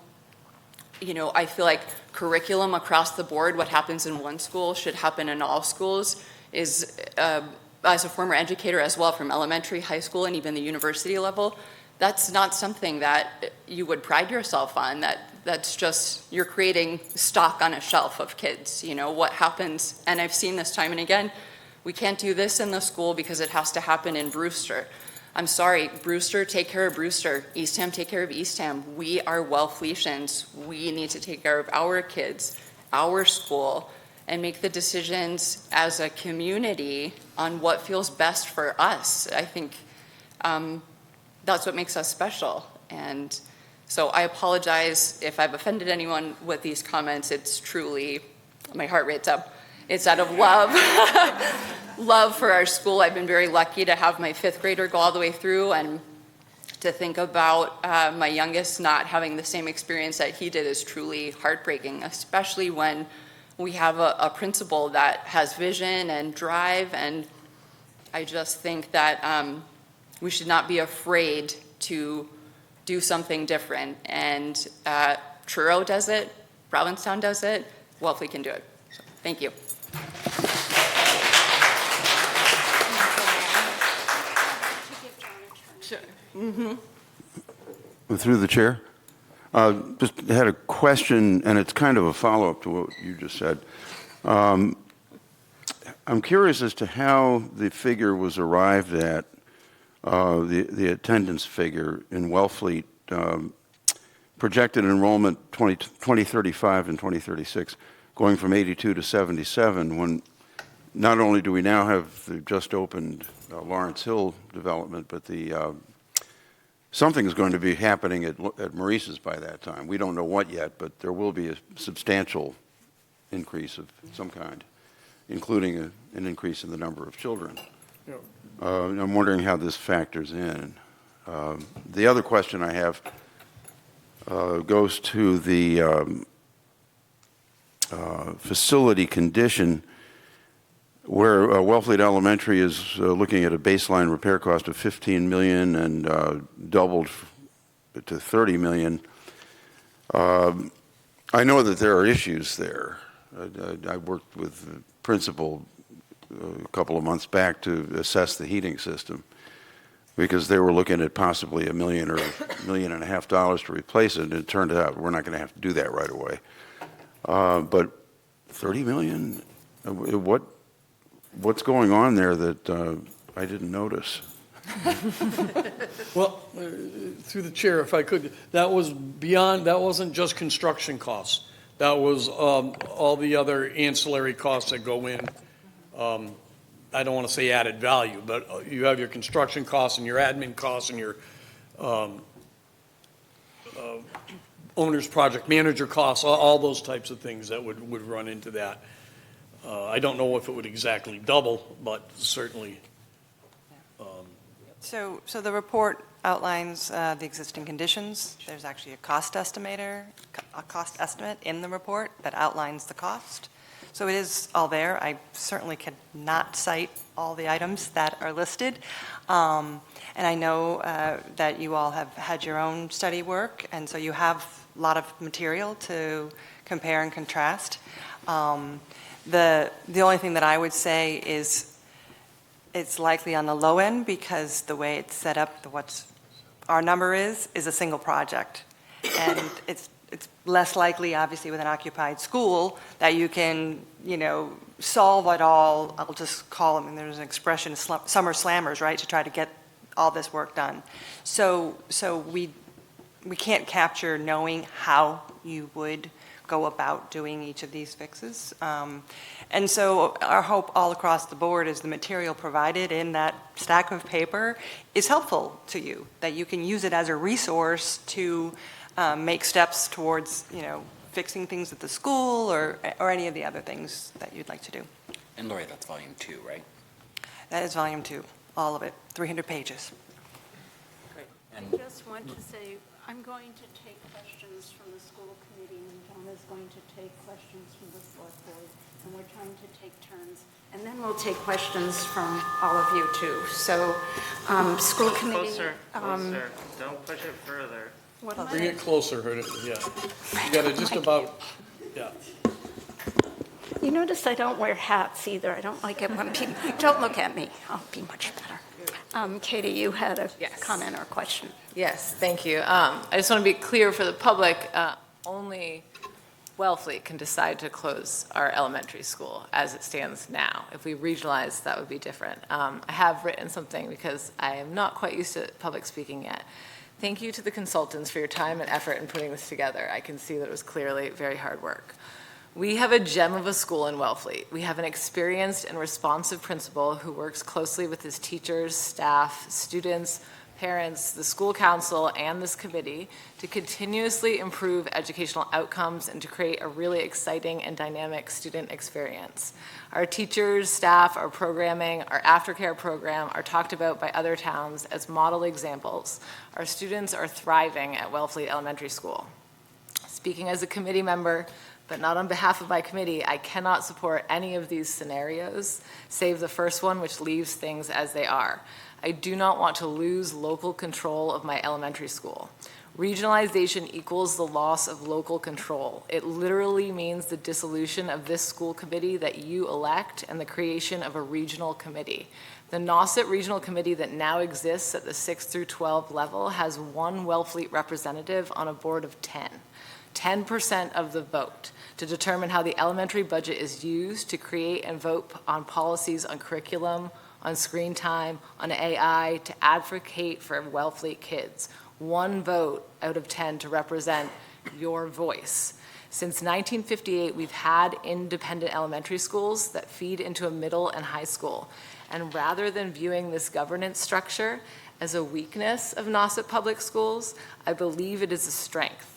I feel like curriculum across the board, what happens in one school should happen in all schools, is, as a former educator as well from elementary, high school, and even the university level, that's not something that you would pride yourself on. That's just, you're creating stock on a shelf of kids. What happens, and I've seen this time and again, we can't do this in the school because it has to happen in Brewster. I'm sorry, Brewster, take care of Brewster. Eastham, take care of Eastham. We are Wellfleetians. We need to take care of our kids, our school, and make the decisions as a community on what feels best for us. I think that's what makes us special. And so I apologize if I've offended anyone with these comments. It's truly, my heart rate's up. It's out of love. Love for our school. I've been very lucky to have my 5th grader go all the way through, and to think about my youngest not having the same experience that he did is truly heartbreaking, especially when we have a principal that has vision and drive. And I just think that we should not be afraid to do something different. And Truro does it, Provincetown does it, Wellfleet can do it. So, thank you. Sure. Through the chair, just had a question, and it's kind of a follow-up to what you just said. I'm curious as to how the figure was arrived at, the attendance figure in Wellfleet, projected enrollment 2035 and 2036, going from 82 to 77, when not only do we now have the just opened Lawrence Hill development, but something is going to be happening at Maurice's by that time. We don't know what yet, but there will be a substantial increase of some kind, including an increase in the number of children. Yeah. I'm wondering how this factors in. The other question I have goes to the facility condition, where Wellfleet Elementary is looking at a baseline repair cost of $15 million and doubled to $30 million. I know that there are issues there. I worked with the principal a couple of months back to assess the heating system, because they were looking at possibly $1 million or $1.5 million to replace it, and it turned out we're not going to have to do that right away. But $30 million, what's going on there that I didn't notice? Well, through the chair, if I could, that was beyond, that wasn't just construction costs. That was all the other ancillary costs that go in. I don't want to say added value, but you have your construction costs and your admin costs and your owner's project manager costs, all those types of things that would run into that. I don't know if it would exactly double, but certainly So the report outlines the existing conditions. There's actually a cost estimate in the report that outlines the cost. So it is all there. I certainly cannot cite all the items that are listed. And I know that you all have had your own study work, and so you have a lot of material to compare and contrast. The only thing that I would say is it's likely on the low end because the way it's set up, what's our number is a single project. And it's less likely, obviously, with an occupied school that you can, solve it all. I'll just call them, and there's an expression, summer slammers, right, to try to get all this work done. So we can't capture knowing how you would go about doing each of these fixes. And so our hope all across the board is the material provided in that stack of paper is helpful to you, that you can use it as a resource to make steps towards, fixing things at the school or any of the other things that you'd like to do. And Lori, that's volume 2, right? That is volume 2, all of it, 300 pages. And I just want to say, I'm going to take questions from the school committee, and John is going to take questions from the select board, and we're trying to take turns. And then we'll take questions from all of you, too. So, school committee. Closer, don't push it further. What am I- Bring it closer, yeah. You got to just about, yeah. You notice I don't wear hats either. I don't like it when people, don't look at me. I'll be much better. Katie, you had a Yes. comment or question. Yes, thank you. I just want to be clear for the public, only Wellfleet can decide to close our elementary school as it stands now. If we regionalize, that would be different. I have written something because I am not quite used to public speaking yet. Thank you to the consultants for your time and effort in putting this together. I can see that it was clearly very hard work. We have a gem of a school in Wellfleet. We have an experienced and responsive principal who works closely with his teachers, staff, students, parents, the school council, and this committee to continuously improve educational outcomes and to create a really exciting and dynamic student experience. Our teachers, staff, our programming, our aftercare program are talked about by other towns as model examples. Our students are thriving at Wellfleet Elementary School. Speaking as a committee member, but not on behalf of my committee, I cannot support any of these scenarios, save the first one, which leaves things as they are. I do not want to lose local control of my elementary school. Regionalization equals the loss of local control. It literally means the dissolution of this school committee that you elect and the creation of a regional committee. The Nauset Regional Committee that now exists at the 6 through 12 level has one Wellfleet representative on a board of 10. 10% of the vote to determine how the elementary budget is used to create and vote on policies on curriculum, on screen time, on AI, to advocate for Wellfleet kids. One vote out of 10 to represent your voice. Since 1958, we've had independent elementary schools that feed into a middle and high school. And rather than viewing this governance structure as a weakness of Nauset Public Schools, I believe it is a strength.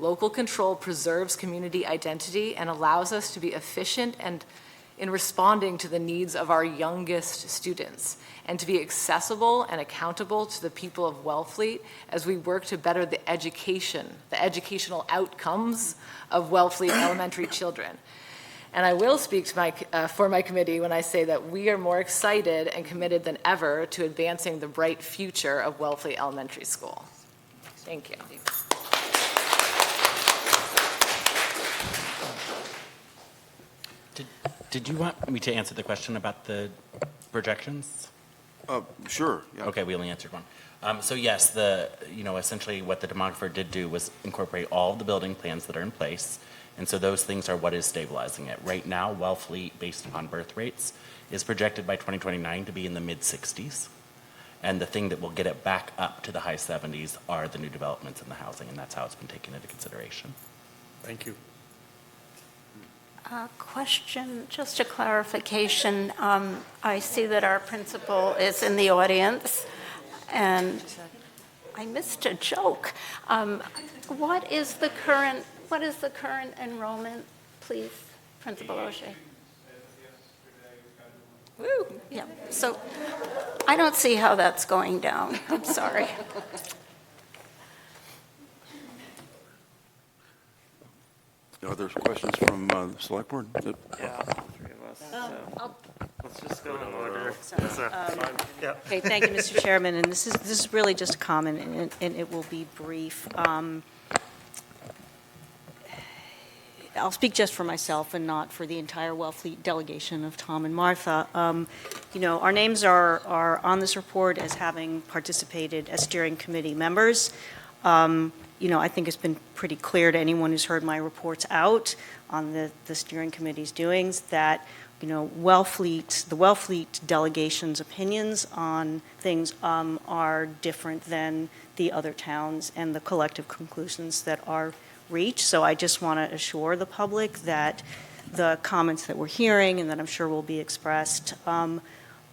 Local control preserves community identity and allows us to be efficient and in responding to the needs of our youngest students, and to be accessible and accountable to the people of Wellfleet as we work to better the educational outcomes of Wellfleet elementary children. And I will speak to for my committee when I say that we are more excited and committed than ever to advancing the bright future of Wellfleet Elementary School. Thank you. Did you want me to answer the question about the projections? Sure, yeah. Okay, we only answered one. So yes, essentially what the demographer did do was incorporate all of the building plans that are in place. And so those things are what is stabilizing it. Right now, Wellfleet, based upon birth rates, is projected by 2029 to be in the mid-60s. And the thing that will get it back up to the high 70s are the new developments in the housing, and that's how it's been taken into consideration. Thank you. Question, just a clarification. I see that our principal is in the audience, and I missed a joke. What is the current enrollment, please, Principal O'Shea? Woo, yeah, so I don't see how that's going down. I'm sorry. Are there questions from the Select Board? Yeah, all three of us, so let's just go in order. Sorry. So, yeah. Okay, thank you, Mr. Chairman, and this is really just a comment, and it will be brief. I'll speak just for myself and not for the entire Wellfleet delegation of Tom and Martha. You know, our names are on this report as having participated as steering committee members. You know, I think it's been pretty clear to anyone who's heard my reports out on the steering committee's doings that, you know, the Wellfleet delegation's opinions on things are different than the other towns and the collective conclusions that are reached. So I just want to assure the public that the comments that we're hearing and that I'm sure will be expressed, you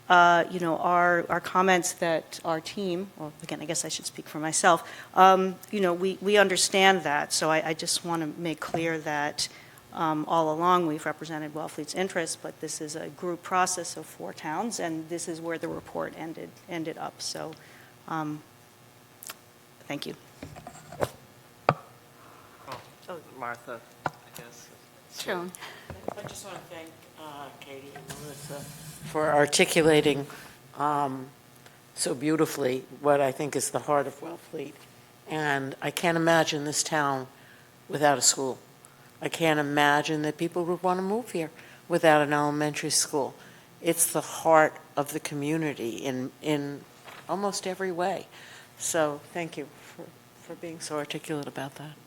know, are comments that our team, well, again, I guess I should speak for myself, you know, we understand that. So I just want to make clear that all along we've represented Wellfleet's interests, but this is a group process of 4 towns, and this is where the report ended up. So thank you. Oh, Martha, I guess. Joan. I just want to thank Katie and Melissa for articulating so beautifully what I think is the heart of Wellfleet. And I can't imagine this town without a school. I can't imagine that people would want to move here without an elementary school. It's the heart of the community in almost every way. So thank you for being so articulate about that.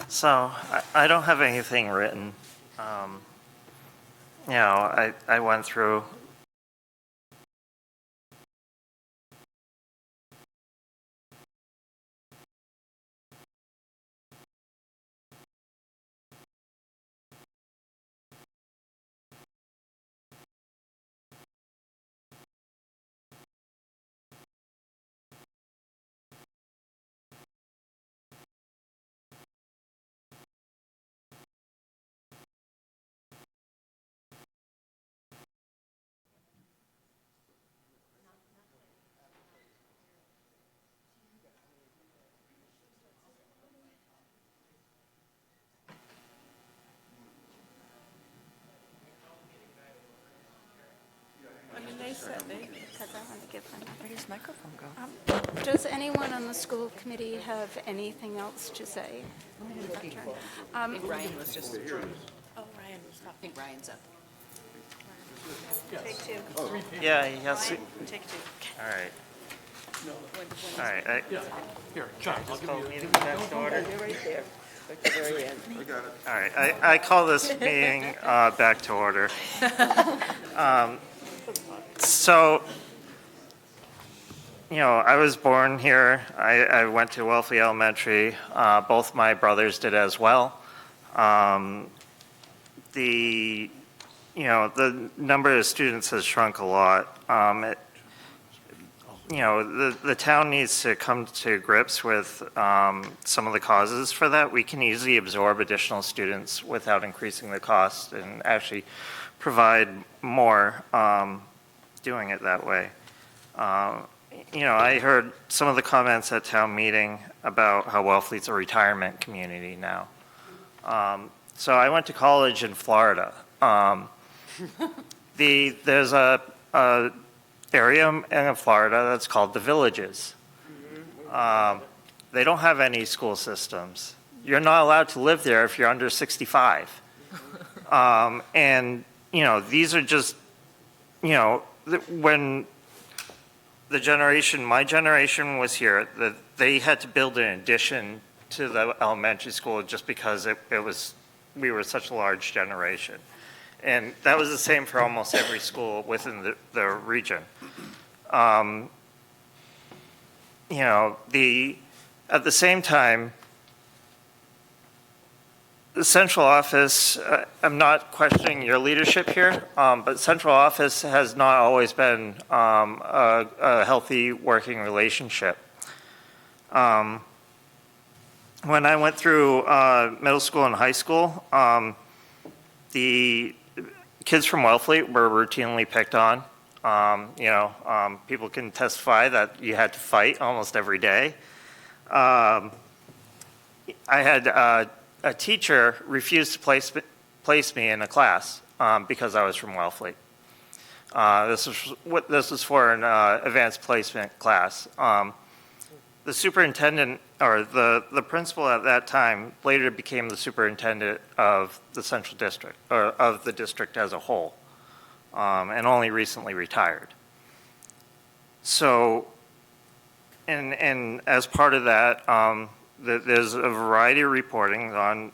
So I don't have anything written. You know, I went through Because I want to give them. Where does microphone go? Does anyone on the school committee have anything else to say? Ryan was just. Oh, Ryan was not. I think Ryan's up. Take 2. yeah, he has to, Take 2. all right. All right, Here, John, I'll just give call you the meeting back to order. You're right there, at the very end. All right, I call this meeting back to order. So, you know, I was born here. I went to Wellfleet Elementary. Both my brothers did as well. You know, the number of students has shrunk a lot. You know, the town needs to come to grips with some of the causes for that. We can easily absorb additional students without increasing the cost and actually provide more doing it that way. You know, I heard some of the comments at town meeting about how Wellfleet's a retirement community now. So I went to college in Florida. There's a area in Florida that's called the Villages. They don't have any school systems. You're not allowed to live there if you're under 65. And, you know, these are just, you know, when my generation was here, they had to build an addition to the elementary school just because we were such a large generation. And that was the same for almost every school within the region. You know, at the same time, the central office, I'm not questioning your leadership here, but central office has not always been a healthy working relationship. When I went through middle school and high school, the kids from Wellfleet were routinely picked on. People can testify that you had to fight almost every day. I had a teacher refuse to place me in a class because I was from Wellfleet. This was for an advanced placement class. The superintendent, or the principal at that time, later became the superintendent of the central district, or of the district as a whole, and only recently retired. So, and as part of that, there's a variety of reporting on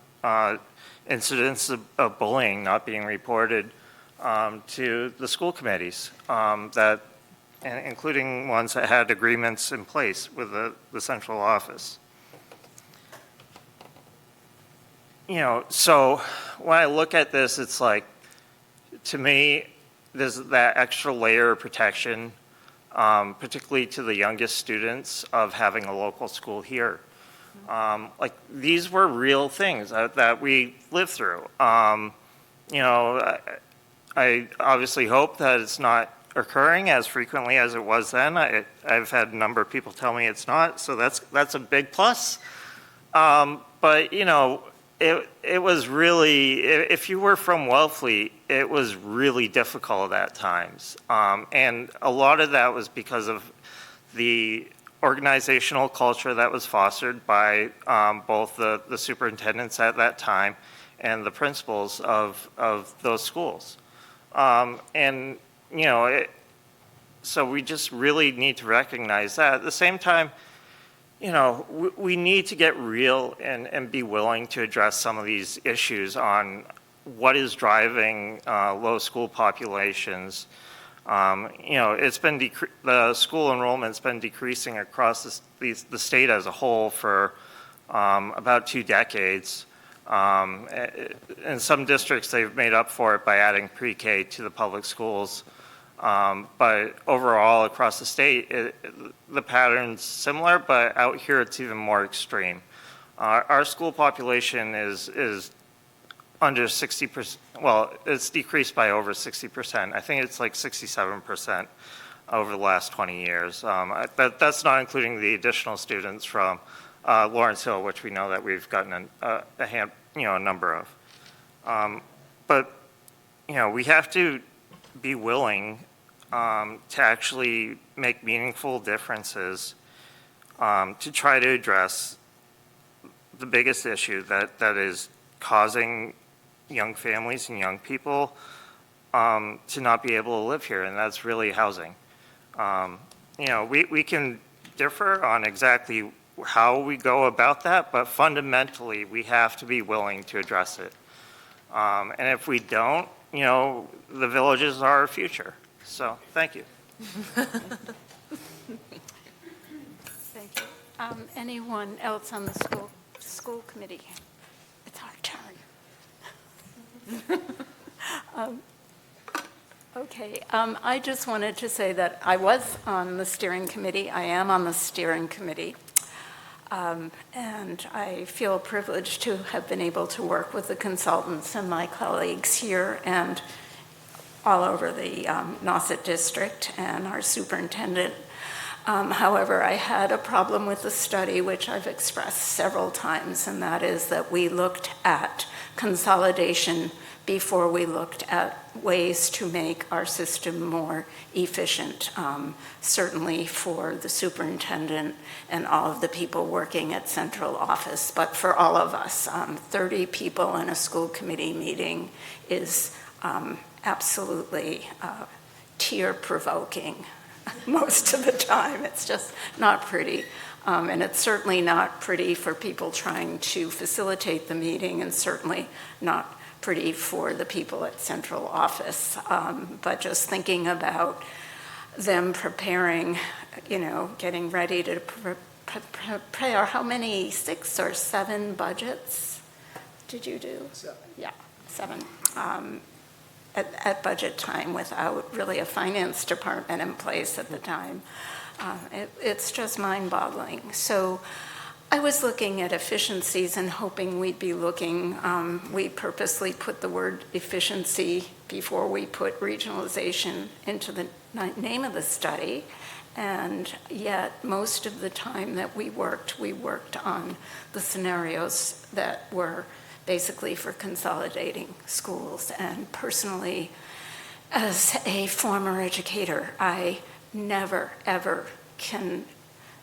incidents of bullying not being reported to the school committees, including ones that had agreements in place with the central office. So when I look at this, it's like, to me, there's that extra layer of protection, particularly to the youngest students, of having a local school here. These were real things that we lived through. I obviously hope that it's not occurring as frequently as it was then. I've had a number of people tell me it's not, so that's a big plus. But it was really, if you were from Wellfleet, it was really difficult at times. And a lot of that was because of the organizational culture that was fostered by both the superintendents at that time and the principals of those schools. So we just really need to recognize that. At the same time, we need to get real and be willing to address some of these issues on what is driving low school populations. It's been the school enrollment's been decreasing across the state as a whole for about 2 decades. In some districts, they've made up for it by adding pre-K to the public schools. But overall, across the state, the pattern's similar, but out here, it's even more extreme. Our school population is under 60%, well, it's decreased by over 60%. I think it's like 67% over the last 20 years. That's not including the additional students from Lawrence Hill, which we know that we've gotten a number of. But we have to be willing to actually make meaningful differences to try to address the biggest issue that is causing young families and young people to not be able to live here, and that's really housing. We can differ on exactly how we go about that, but fundamentally, we have to be willing to address it. And if we don't, the villages are our future. So, thank you. Thank you. Anyone else on the school committee? It's our turn. Okay, I just wanted to say that I was on the steering committee. I am on the steering committee. And I feel privileged to have been able to work with the consultants and my colleagues here and all over the Nauset district and our superintendent. However, I had a problem with the study, which I've expressed several times, and that is that we looked at consolidation before we looked at ways to make our system more efficient, certainly for the superintendent and all of the people working at central office, but for all of us. 30 people in a school committee meeting is absolutely tear-provoking most of the time. It's just not pretty. And it's certainly not pretty for people trying to facilitate the meeting, and certainly not pretty for the people at central office. But just thinking about them preparing, getting ready to prepare, how many, 6 or 7 budgets did you do? 7. Yeah, 7. At budget time without really a finance department in place at the time. It's just mind-boggling. So I was looking at efficiencies and hoping we'd be looking, we purposely put the word efficiency before we put regionalization into the name of the study. And yet, most of the time that we worked on the scenarios that were basically for consolidating schools. And personally, as a former educator, I never, ever can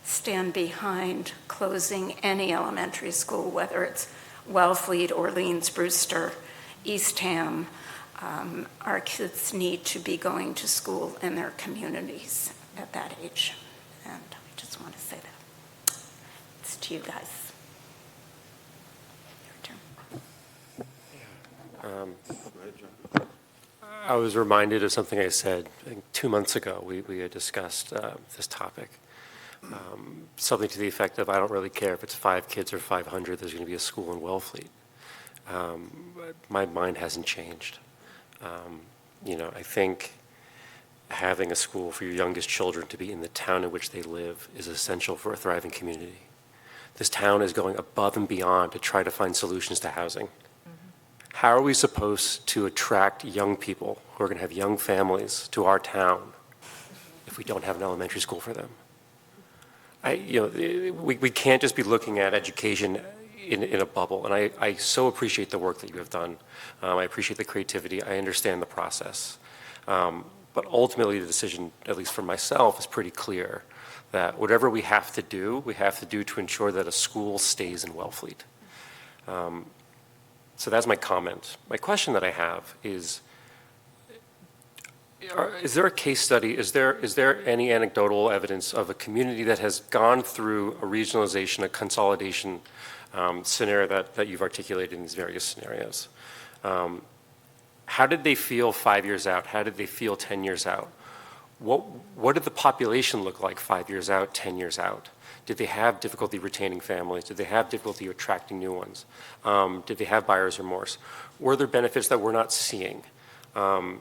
stand behind closing any elementary school, whether it's Wellfleet, Orleans, Brewster, Eastham. Our kids need to be going to school in their communities at that age. And I just want to say that. It's to you guys. Your turn. I was reminded of something I said, I think 2 months ago. We had discussed this topic. Something to the effect of, I don't really care if it's 5 kids or 500, there's going to be a school in Wellfleet. My mind hasn't changed. I think having a school for your youngest children to be in the town in which they live is essential for a thriving community. This town is going above and beyond to try to find solutions to housing. How are we supposed to attract young people who are going to have young families to our town if we don't have an elementary school for them? We can't just be looking at education in a bubble, and I so appreciate the work that you have done. I appreciate the creativity. I understand the process. But ultimately, the decision, at least for myself, is pretty clear that whatever we have to do to ensure that a school stays in Wellfleet. So that's my comment. My question that I have is there a case study, is there any anecdotal evidence of a community that has gone through a regionalization, a consolidation scenario that you've articulated in these various scenarios? How did they feel 5 years out? How did they feel 10 years out? What did the population look like 5 years out, 10 years out? Did they have difficulty retaining families? Did they have difficulty attracting new ones? Did they have buyer's remorse? Were there benefits that we're not seeing? I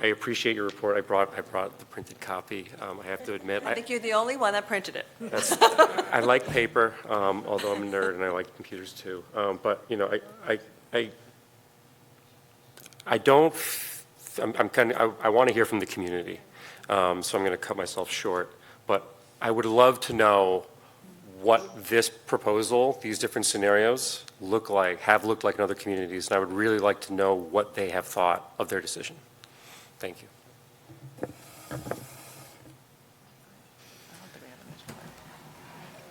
appreciate your report. I brought the printed copy. I have to admit, I think you're the only one that printed it. I like paper, although I'm a nerd and I like computers too. But I don't. I want to hear from the community, so I'm going to cut myself short. But I would love to know what this proposal, these different scenarios, have looked like in other communities, and I would really like to know what they have thought of their decision. Thank you.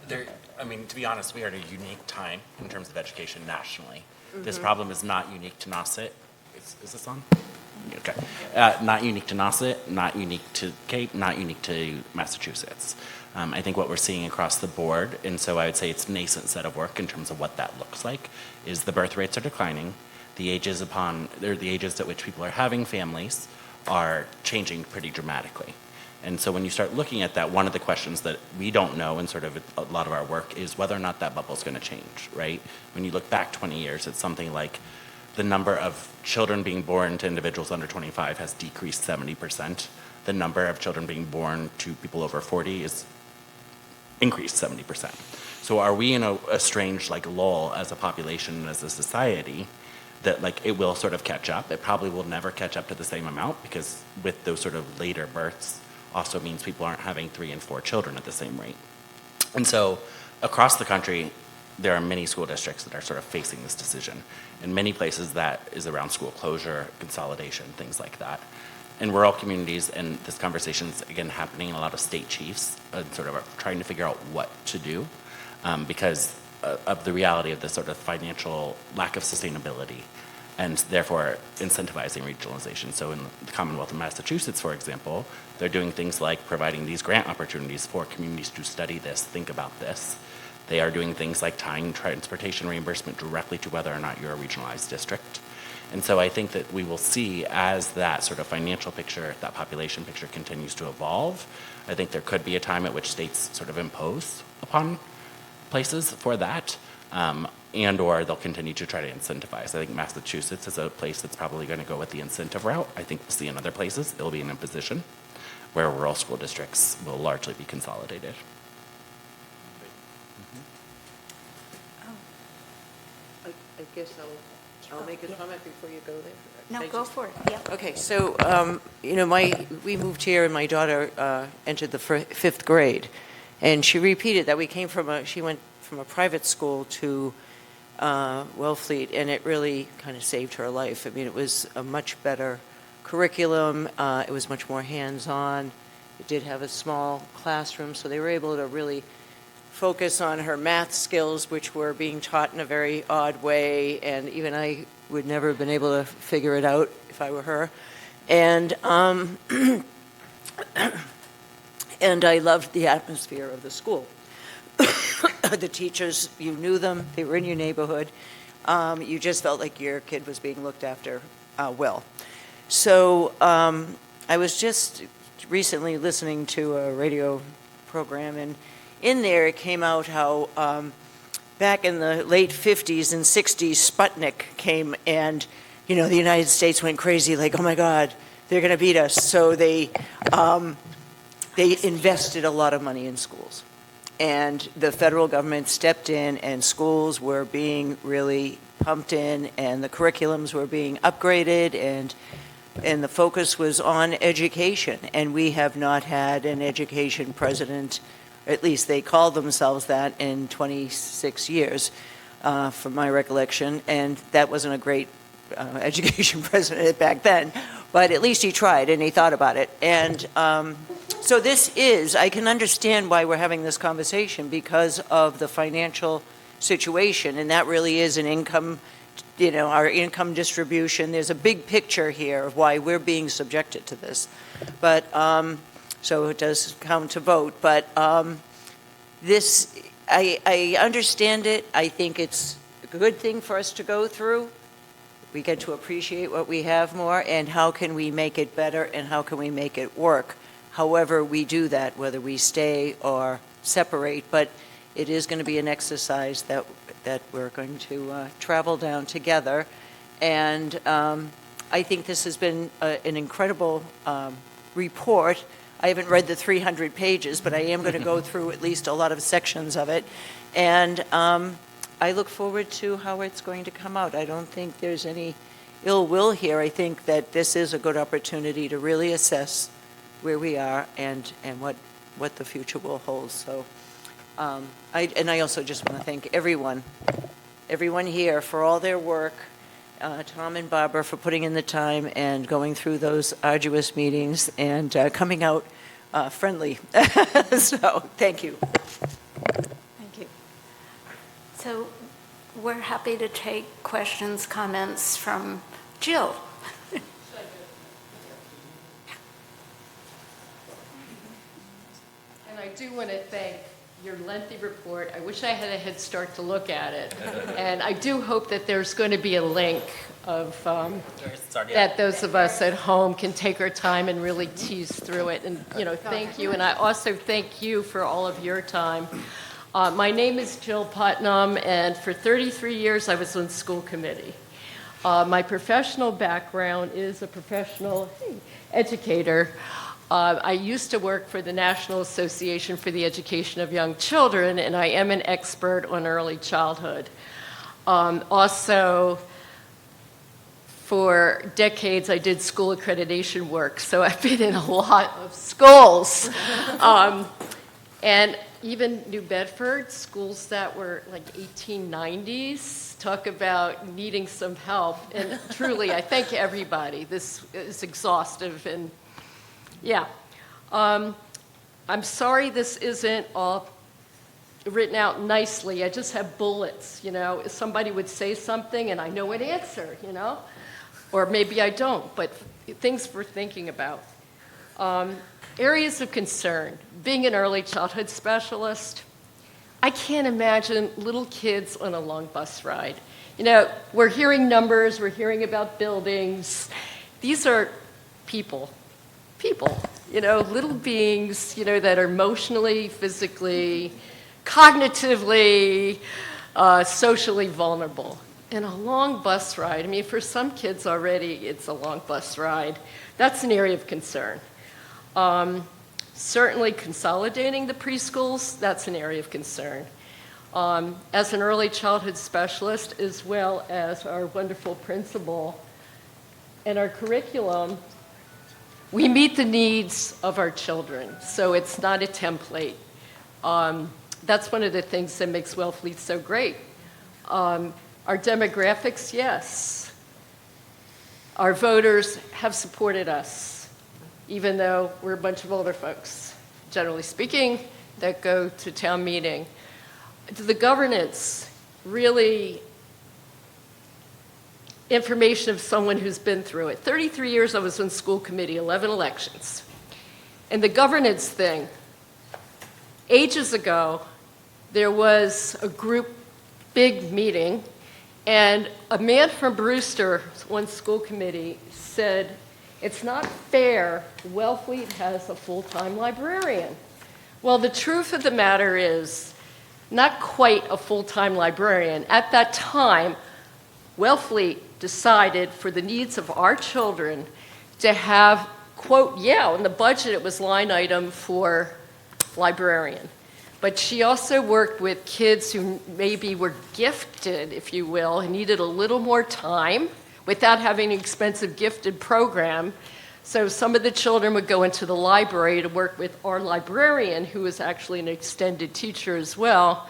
To be honest, we are at a unique time in terms of education nationally. This problem is not unique to Nauset. Is this on? Okay. Not unique to Nauset, not unique to Cape, not unique to Massachusetts. I think what we're seeing across the board, and so I would say it's a nascent set of work in terms of what that looks like, is the birth rates are declining. The ages at which people are having families are changing pretty dramatically. And so when you start looking at that, one of the questions that we don't know in sort of a lot of our work is whether or not that bubble is going to change, right? When you look back 20 years, it's something like the number of children being born to individuals under 25 has decreased 70%. The number of children being born to people over 40 is increased 70%. So are we in a strange lull as a population and as a society that it will sort of catch up? It probably will never catch up to the same amount because with those sort of later births also means people aren't having 3 and 4 children at the same rate. And so across the country, there are many school districts that are sort of facing this decision. In many places that is around school closure, consolidation, things like that. In rural communities, and this conversation is again happening in a lot of state chiefs, sort of are trying to figure out what to do because of the reality of the sort of financial lack of sustainability and therefore incentivizing regionalization. So in the Commonwealth of Massachusetts, for example, they're doing things like providing these grant opportunities for communities to study this, think about this. They are doing things like tying transportation reimbursement directly to whether or not you're a regionalized district. And so I think that we will see as that sort of financial picture, that population picture continues to evolve, I think there could be a time at which states sort of impose upon places for that, and or they'll continue to try to incentivize. I think Massachusetts is a place that's probably going to go with the incentive route. I think we'll see in other places it'll be an imposition where rural school districts will largely be consolidated. guess I'll make a comment before you go there. No, go for it, yeah. Okay, so, we moved here and my daughter entered the fifth grade. And she repeated that she went from a private school to Wellfleet, and it really kind of saved her life. I mean, it was a much better curriculum. It was much more hands-on. It did have a small classroom, so they were able to really focus on her math skills, which were being taught in a very odd way, and even I would never have been able to figure it out if I were her. And and I loved the atmosphere of the school. The teachers, you knew them, they were in your neighborhood. You just felt like your kid was being looked after well. So I was just recently listening to a radio program, and in there it came out how back in the late 50s and 60s, Sputnik came and, the United States went crazy, like, oh my God, they're going to beat us. So they invested a lot of money in schools. And the federal government stepped in, and schools were being really pumped in, and the curriculums were being upgraded, and the focus was on education. And we have not had an education president, at least they called themselves that, in 26 years, from my recollection. And that wasn't a great education president back then, but at least he tried and he thought about it. And so I can understand why we're having this conversation, because of the financial situation, and that really is an income, our income distribution. There's a big picture here of why we're being subjected to this. But, so it does count to vote, but I understand it. I think it's a good thing for us to go through. We get to appreciate what we have more, and how can we make it better, and how can we make it work. However we do that, whether we stay or separate, but it is going to be an exercise that we're going to travel down together. And I think this has been an incredible report. I haven't read the 300 pages, but I am going to go through at least a lot of sections of it. And I look forward to how it's going to come out. I don't think there's any ill will here. I think that this is a good opportunity to really assess where we are and what the future will hold. So, I also just want to thank everyone here for all their work, Tom and Barbara for putting in the time and going through those arduous meetings and coming out friendly. So, thank you. Thank you. So we're happy to take questions, comments from Jill. And I do want to thank your lengthy report. I wish I had a head start to look at it. And I do hope that there's going to be a link of that those of us at home can take our time and really tease through it. And, thank you. And I also thank you for all of your time. My name is Jill Putnam, and for 33 years I was on school committee. My professional background is a professional educator. I used to work for the National Association for the Education of Young Children, and I am an expert on early childhood. Also, for decades, I did school accreditation work, so I've been in a lot of schools. And even New Bedford, schools that were like 1890s, talk about needing some help. And truly, I thank everybody. This is exhaustive, and yeah. I'm sorry this isn't all written out nicely. I just have bullets, If somebody would say something and I know an answer, Or maybe I don't, but things we're thinking about. Areas of concern. Being an early childhood specialist, I can't imagine little kids on a long bus ride. We're hearing numbers, we're hearing about buildings. These are people, little beings, that are emotionally, physically, cognitively, socially vulnerable. And a long bus ride, for some kids already, it's a long bus ride. That's an area of concern. Certainly consolidating the preschools, that's an area of concern. As an early childhood specialist, as well as our wonderful principal and our curriculum, we meet the needs of our children, so it's not a template. That's one of the things that makes Wellfleet so great. Our demographics, yes. Our voters have supported us, even though we're a bunch of older folks, generally speaking, that go to town meeting. The governance, really information of someone who's been through it. 33 years I was on school committee, 11 elections. And the governance thing, ages ago, there was a group, big meeting, and a man from Brewster on school committee said, it's not fair Wellfleet has a full-time librarian. Well, the truth of the matter is, not quite a full-time librarian. At that time, Wellfleet decided for the needs of our children to have, quote, yeah, in the budget it was line item for librarian. But she also worked with kids who maybe were gifted, if you will, and needed a little more time without having an expensive gifted program. So some of the children would go into the library to work with our librarian, who was actually an extended teacher as well.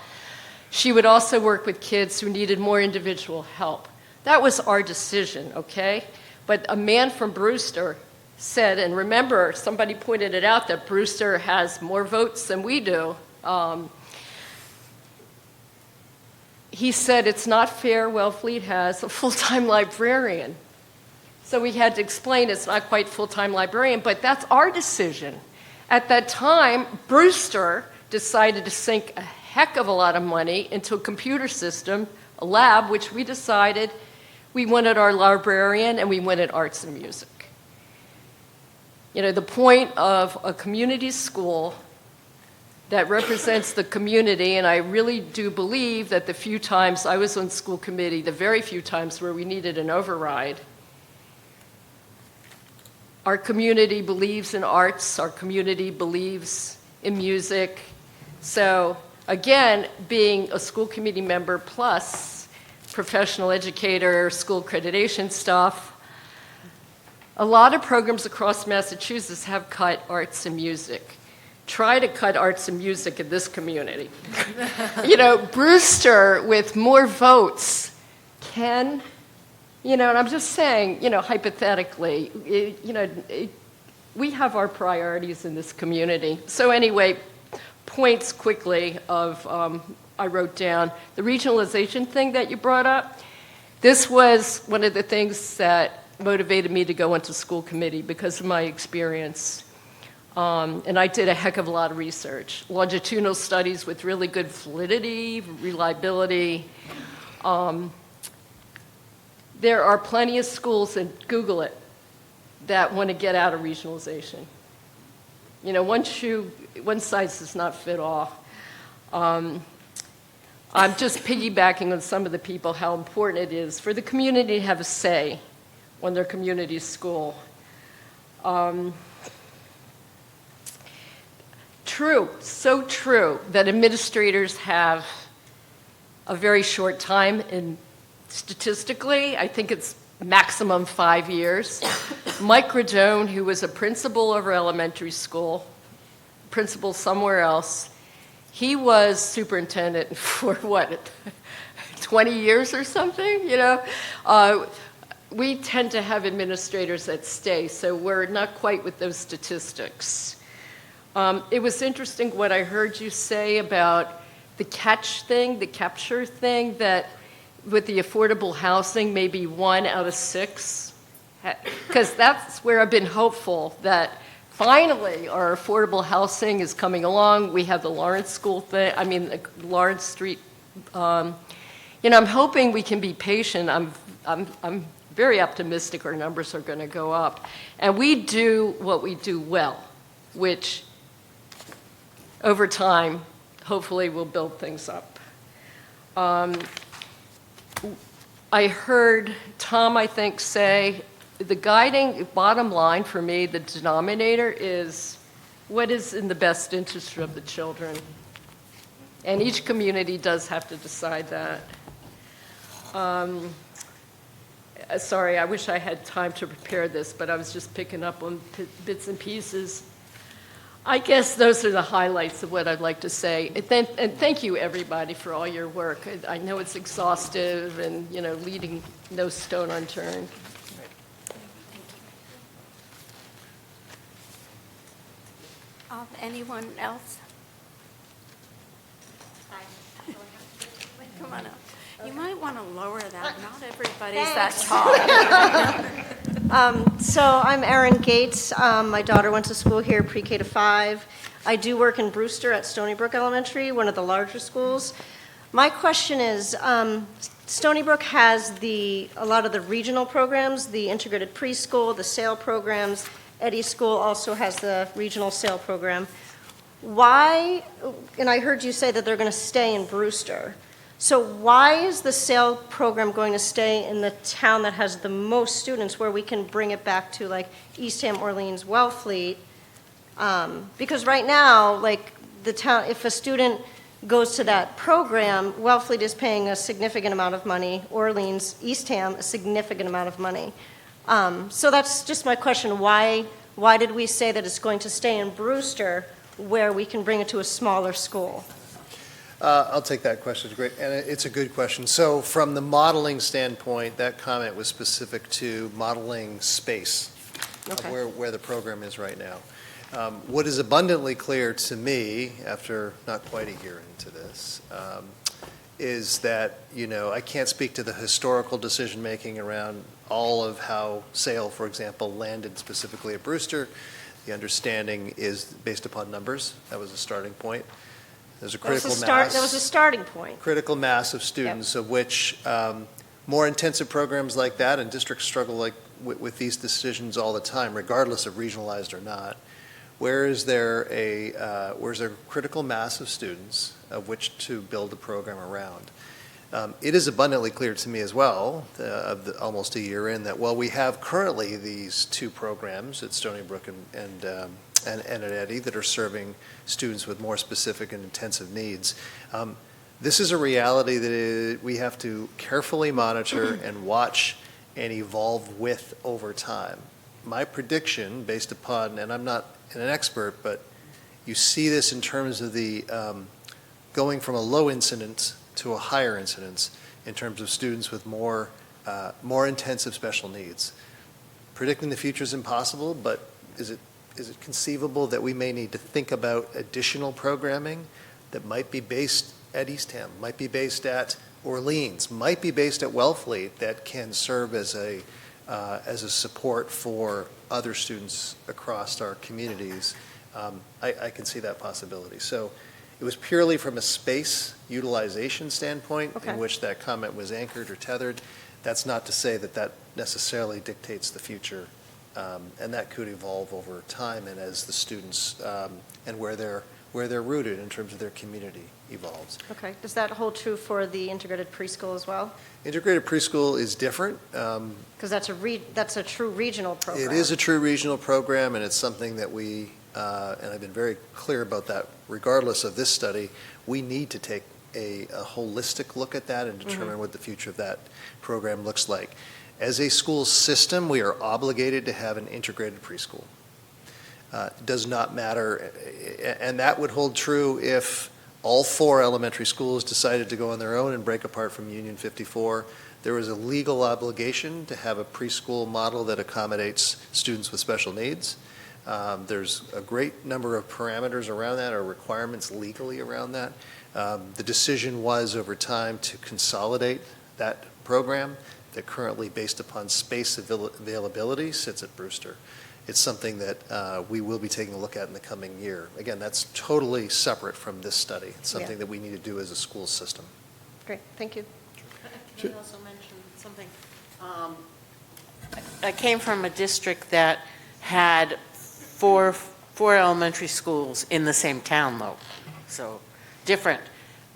She would also work with kids who needed more individual help. That was our decision, okay? But a man from Brewster said, and remember, somebody pointed it out that Brewster has more votes than we do. He said, it's not fair Wellfleet has a full-time librarian. So we had to explain it's not quite full-time librarian, but that's our decision. At that time, Brewster decided to sink a heck of a lot of money into a computer system, a lab, which we decided we wanted our librarian and we wanted arts and music. You know, the point of a community school that represents the community, and I really do believe that the few times I was on school committee, the very few times where we needed an override, our community believes in arts, our community believes in music. So again, being a school committee member plus professional educator, school accreditation stuff, a lot of programs across Massachusetts have cut arts and music. Try to cut arts and music in this community. You know, Brewster with more votes can, you know, and I'm just saying, you know, hypothetically, we have our priorities in this community. So anyway, points quickly of, I wrote down, the regionalization thing that you brought up. This was one of the things that motivated me to go into school committee because of my experience. And I did a heck of a lot of research, longitudinal studies with really good validity, reliability. There are plenty of schools, and Google it, that want to get out of regionalization. You know, one size does not fit all. I'm just piggybacking on some of the people, how important it is for the community to have a say on their community school. True, so true, that administrators have a very short time, and statistically, I think it's maximum 5 years. Mike Gradone, who was a principal of our elementary school, principal somewhere else, he was superintendent for what, 20 years or something, you know? We tend to have administrators that stay, so we're not quite with those statistics. It was interesting what I heard you say about the catch thing, the capture thing, that with the affordable housing, maybe 1 out of 6. Because that's where I've been hopeful that finally our affordable housing is coming along. We have the Lawrence School thing, the Lawrence Street. I'm hoping we can be patient. I'm very optimistic our numbers are going to go up. And we do what we do well, which over time, hopefully will build things up. I heard Tom, I think, say the guiding bottom line for me, the denominator is what is in the best interest of the children. And each community does have to decide that. Sorry, I wish I had time to prepare this, but I was just picking up on bits and pieces. I guess those are the highlights of what I'd like to say. And thank you, everybody, for all your work. I know it's exhaustive and, leading no stone unturned. Anyone else? Come on up. You might want to lower that. Not everybody's that tall. So I'm Erin Gates. My daughter went to school here, pre-K to 5. I do work in Brewster at Stony Brook Elementary, one of the larger schools. My question is, Stony Brook has a lot of the regional programs, the integrated preschool, the SAIL programs. Eddy School also has the regional SAIL program. Why, and I heard you say that they're going to stay in Brewster. So why is the SAIL program going to stay in the town that has the most students, where we can bring it back to like Eastham, Orleans, Wellfleet? Because right now, like the town, if a student goes to that program, Wellfleet is paying a significant amount of money, Orleans, Eastham, a significant amount of money. So that's just my question. Why did we say that it's going to stay in Brewster, where we can bring it to a smaller school? I'll take that question. It's great, and it's a good question. So from the modeling standpoint, that comment was specific to modeling space, Okay. where the program is right now. What is abundantly clear to me, after not quite a year into this, is that, I can't speak to the historical decision-making around all of how SAIL, for example, landed specifically at Brewster. The understanding is based upon numbers. That was a starting point. There's a critical mass. That was a starting point. Critical mass of students, of which more intensive programs like that, and districts struggle with these decisions all the time, regardless of regionalized or not. Where's there a critical mass of students of which to build a program around? It is abundantly clear to me as well, almost a year in, that while we have currently these two programs at Stony Brook and at Eddy that are serving students with more specific and intensive needs, this is a reality that we have to carefully monitor and watch and evolve with over time. My prediction, based upon, and I'm not an expert, but you see this in terms of the going from a low incidence to a higher incidence in terms of students with more intensive special needs. Predicting the future is impossible, but is it conceivable that we may need to think about additional programming that might be based at Eastham, might be based at Orleans, might be based at Wellfleet, that can serve as a support for other students across our communities? I can see that possibility. So it was purely from a space utilization standpoint in which that comment was anchored or tethered. That's not to say that necessarily dictates the future, and that could evolve over time and as the students and where they're rooted in terms of their community evolves. Okay. Does that hold true for the integrated preschool as well? Integrated preschool is different. Because that's a true regional program. It is a true regional program, and it's something that we, and I've been very clear about that, regardless of this study, we need to take a holistic look at that and determine what the future of that program looks like. As a school system, we are obligated to have an integrated preschool. Does not matter, and that would hold true if all 4 elementary schools decided to go on their own and break apart from Union 54. There is a legal obligation to have a preschool model that accommodates students with special needs. There's a great number of parameters around that, or requirements legally around that. The decision was over time to consolidate that program that currently, based upon space availability, sits at Brewster. It's something that we will be taking a look at in the coming year. Again, that's totally separate from this study. It's something that we need to do as a school system. Great, thank you. Can I also mention something? I came from a district that had four elementary schools in the same town, though, so different.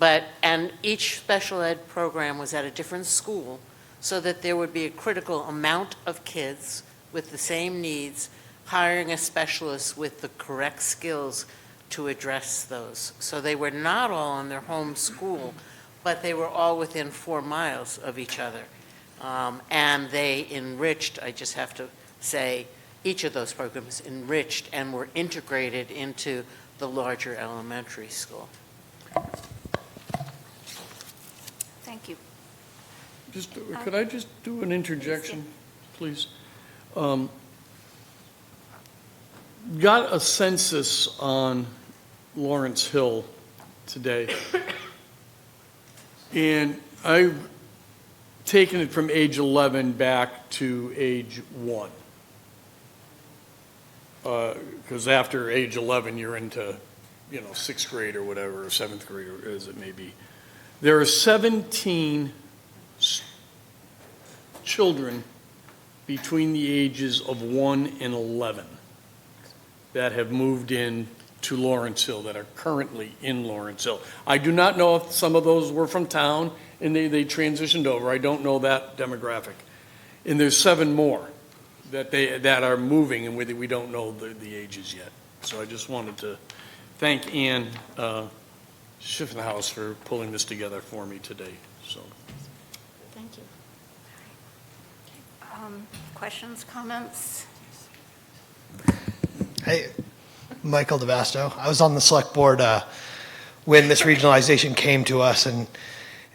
And each special ed program was at a different school, so that there would be a critical amount of kids with the same needs, hiring a specialist with the correct skills to address those. So they were not all in their home school, but they were all within 4 miles of each other. And they enriched, I just have to say, each of those programs enriched and were integrated into the larger elementary school. Thank you. Just, could I just do an interjection, please? Got a census on Lawrence Hill today. And I've taken it from age 11 back to age 1. Because after age 11, you're into, 6th grade or whatever, or 7th grade, or as it may be. There are 17 children between the ages of 1 and 11 that have moved in to Lawrence Hill, that are currently in Lawrence Hill. I do not know if some of those were from town and they transitioned over. I don't know that demographic. And there's 7 more that are moving, and we don't know the ages yet. So I just wanted to thank Ann Schiffenhaus for pulling this together for me today. So, Thank you. Questions, comments? Hey, Michael DeVasto. I was on the select board when this regionalization came to us, and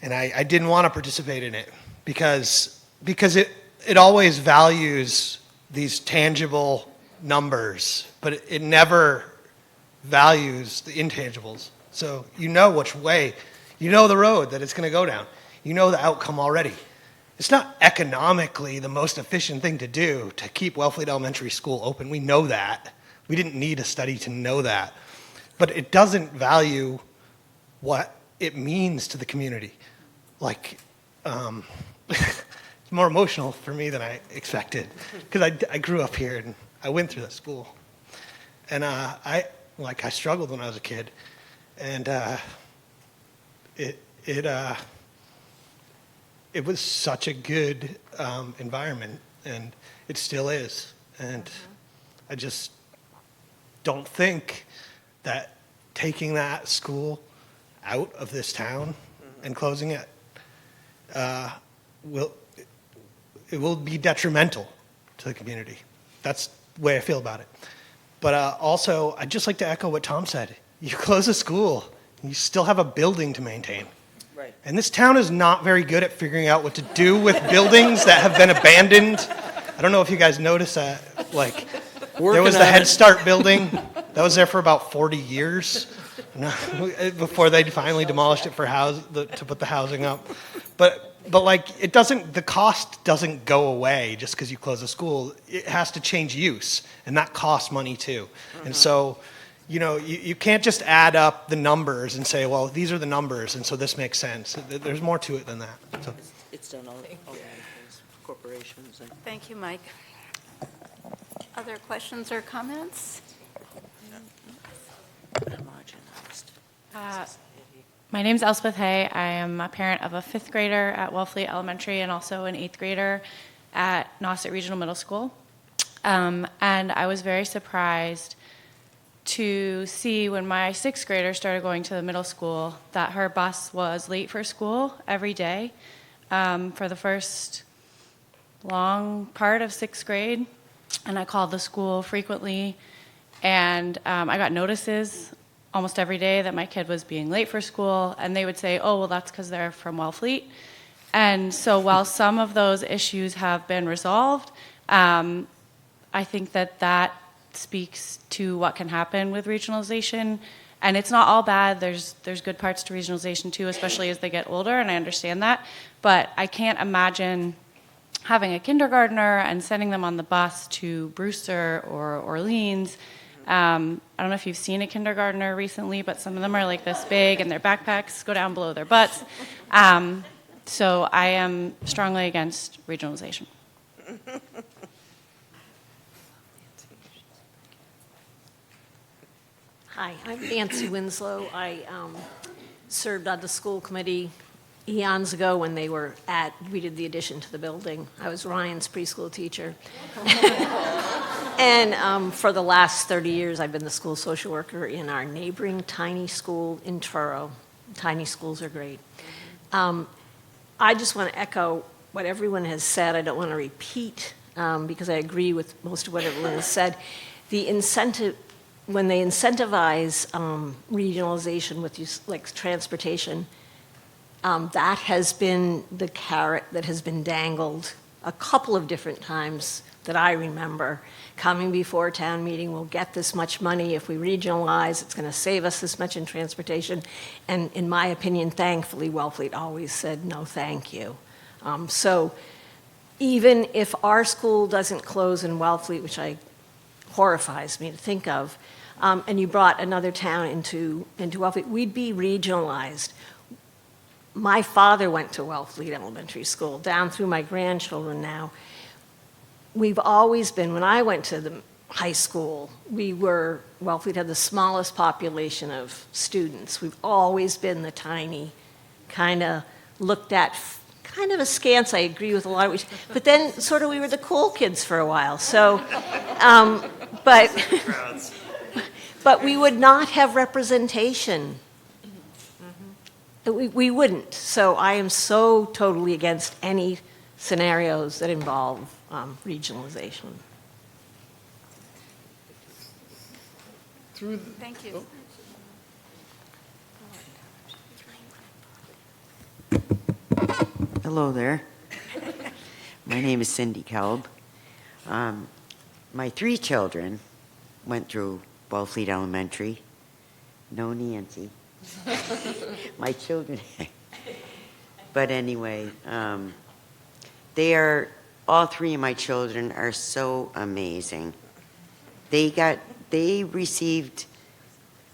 I didn't want to participate in it because it always values these tangible numbers, but it never values the intangibles. So you know which way, you know the road that it's going to go down. You know the outcome already. It's not economically the most efficient thing to do to keep Wellfleet Elementary School open. We know that. We didn't need a study to know that. But it doesn't value what it means to the community. Like, it's more emotional for me than I expected, because I grew up here and I went through that school. And I struggled when I was a kid. And it was such a good environment, and it still is. And I just don't think that taking that school out of this town and closing it will be detrimental to the community. That's the way I feel about it. But also, I'd just like to echo what Tom said. You close a school, you still have a building to maintain. Right. And this town is not very good at figuring out what to do with buildings that have been abandoned. I don't know if you guys noticed that. Like, there was the Head Start building that was there for about 40 years before they finally demolished it for to put the housing up. But like, the cost doesn't go away just because you close a school. It has to change use, and that costs money too. And so, you can't just add up the numbers and say, well, these are the numbers, and so this makes sense. There's more to it than that. So. It's done all corporations. And Thank you, Mike. Other questions or comments? homogenized. My name's Elspeth Hay. I am a parent of a 5th grader at Wellfleet Elementary and also an 8th grader at Nauset Regional Middle School. And I was very surprised to see when my 6th grader started going to the middle school that her bus was late for school every day for the first long part of 6th grade. And I called the school frequently, and I got notices almost every day that my kid was being late for school, and they would say, oh, well, that's because they're from Wellfleet. And so while some of those issues have been resolved, I think that speaks to what can happen with regionalization. And it's not all bad. There's good parts to regionalization too, especially as they get older, and I understand that. But I can't imagine having a kindergartner and sending them on the bus to Brewster or Orleans. I don't know if you've seen a kindergartner recently, but some of them are like this big, and their backpacks go down below their butts. So I am strongly against regionalization. Hi, I'm Nancy Winslow. I served on the school committee eons ago when we did the addition to the building. I was Ryan's preschool teacher. And for the last 30 years, I've been the school social worker in our neighboring tiny school in Truro. Tiny schools are great. I just want to echo what everyone has said. I don't want to repeat because I agree with most of what everyone has said. The incentive, when they incentivize regionalization with use, like transportation, that has been the carrot that has been dangled a couple of different times that I remember. Coming before town meeting, we'll get this much money if we regionalize, it's going to save us this much in transportation. And in my opinion, thankfully, Wellfleet always said, no, thank you. So even if our school doesn't close in Wellfleet, which horrifies me to think of, and you brought another town into Wellfleet, we'd be regionalized. My father went to Wellfleet Elementary School, down through my grandchildren now. We've always been, when I went to the high school, Wellfleet had the smallest population of students. We've always been the tiny, kind of looked at, kind of askance. I agree with a lot of it, but then sort of we were the cool kids for a while. So, but we would not have representation. We wouldn't. So I am so totally against any scenarios that involve regionalization. Thank you. Hello there. My name is Cindy Kelb. My 3 children went through Wellfleet Elementary. No Nancy. My children. But anyway, all 3 of my children are so amazing. They received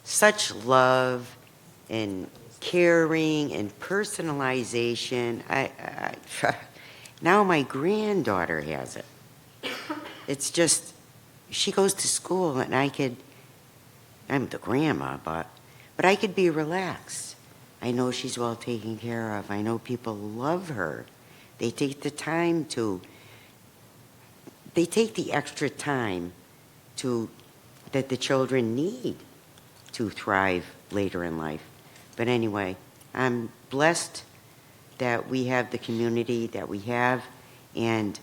such love and caring and personalization. Now my granddaughter has it. It's just, she goes to school and I'm the grandma, but I could be relaxed. I know she's well taken care of. I know people love her. They take the extra time that the children need to thrive later in life. But anyway, I'm blessed that we have the community that we have, and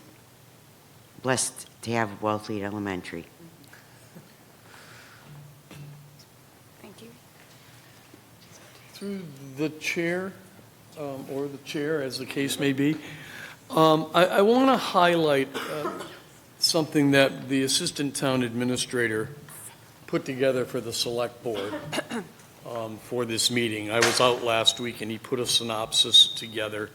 blessed to have Wellfleet Elementary. Thank you. Through the chair, or the chair, as the case may be, I want to highlight something that the Assistant Town Administrator put together for the Select Board for this meeting. I was out last week and he put a synopsis together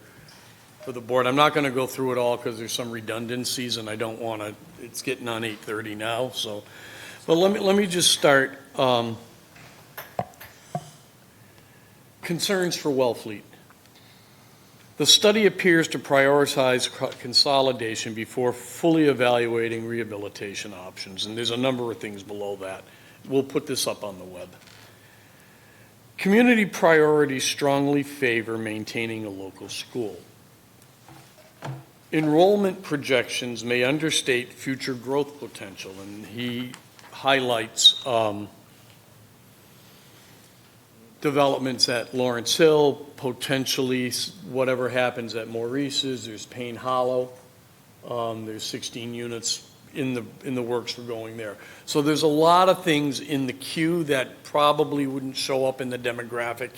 for the board. I'm not going to go through it all because there's some redundancies and I don't want to, it's getting on 8:30 now, so. But let me just start. Concerns for Wellfleet. The study appears to prioritize consolidation before fully evaluating rehabilitation options, and there's a number of things below that. We'll put this up on the web. Community priorities strongly favor maintaining a local school. Enrollment projections may understate future growth potential, and he highlights developments at Lawrence Hill, potentially whatever happens at Maurice's. There's Payne Hollow. There's 16 units in the works for going there. So there's a lot of things in the queue that probably wouldn't show up in the demographic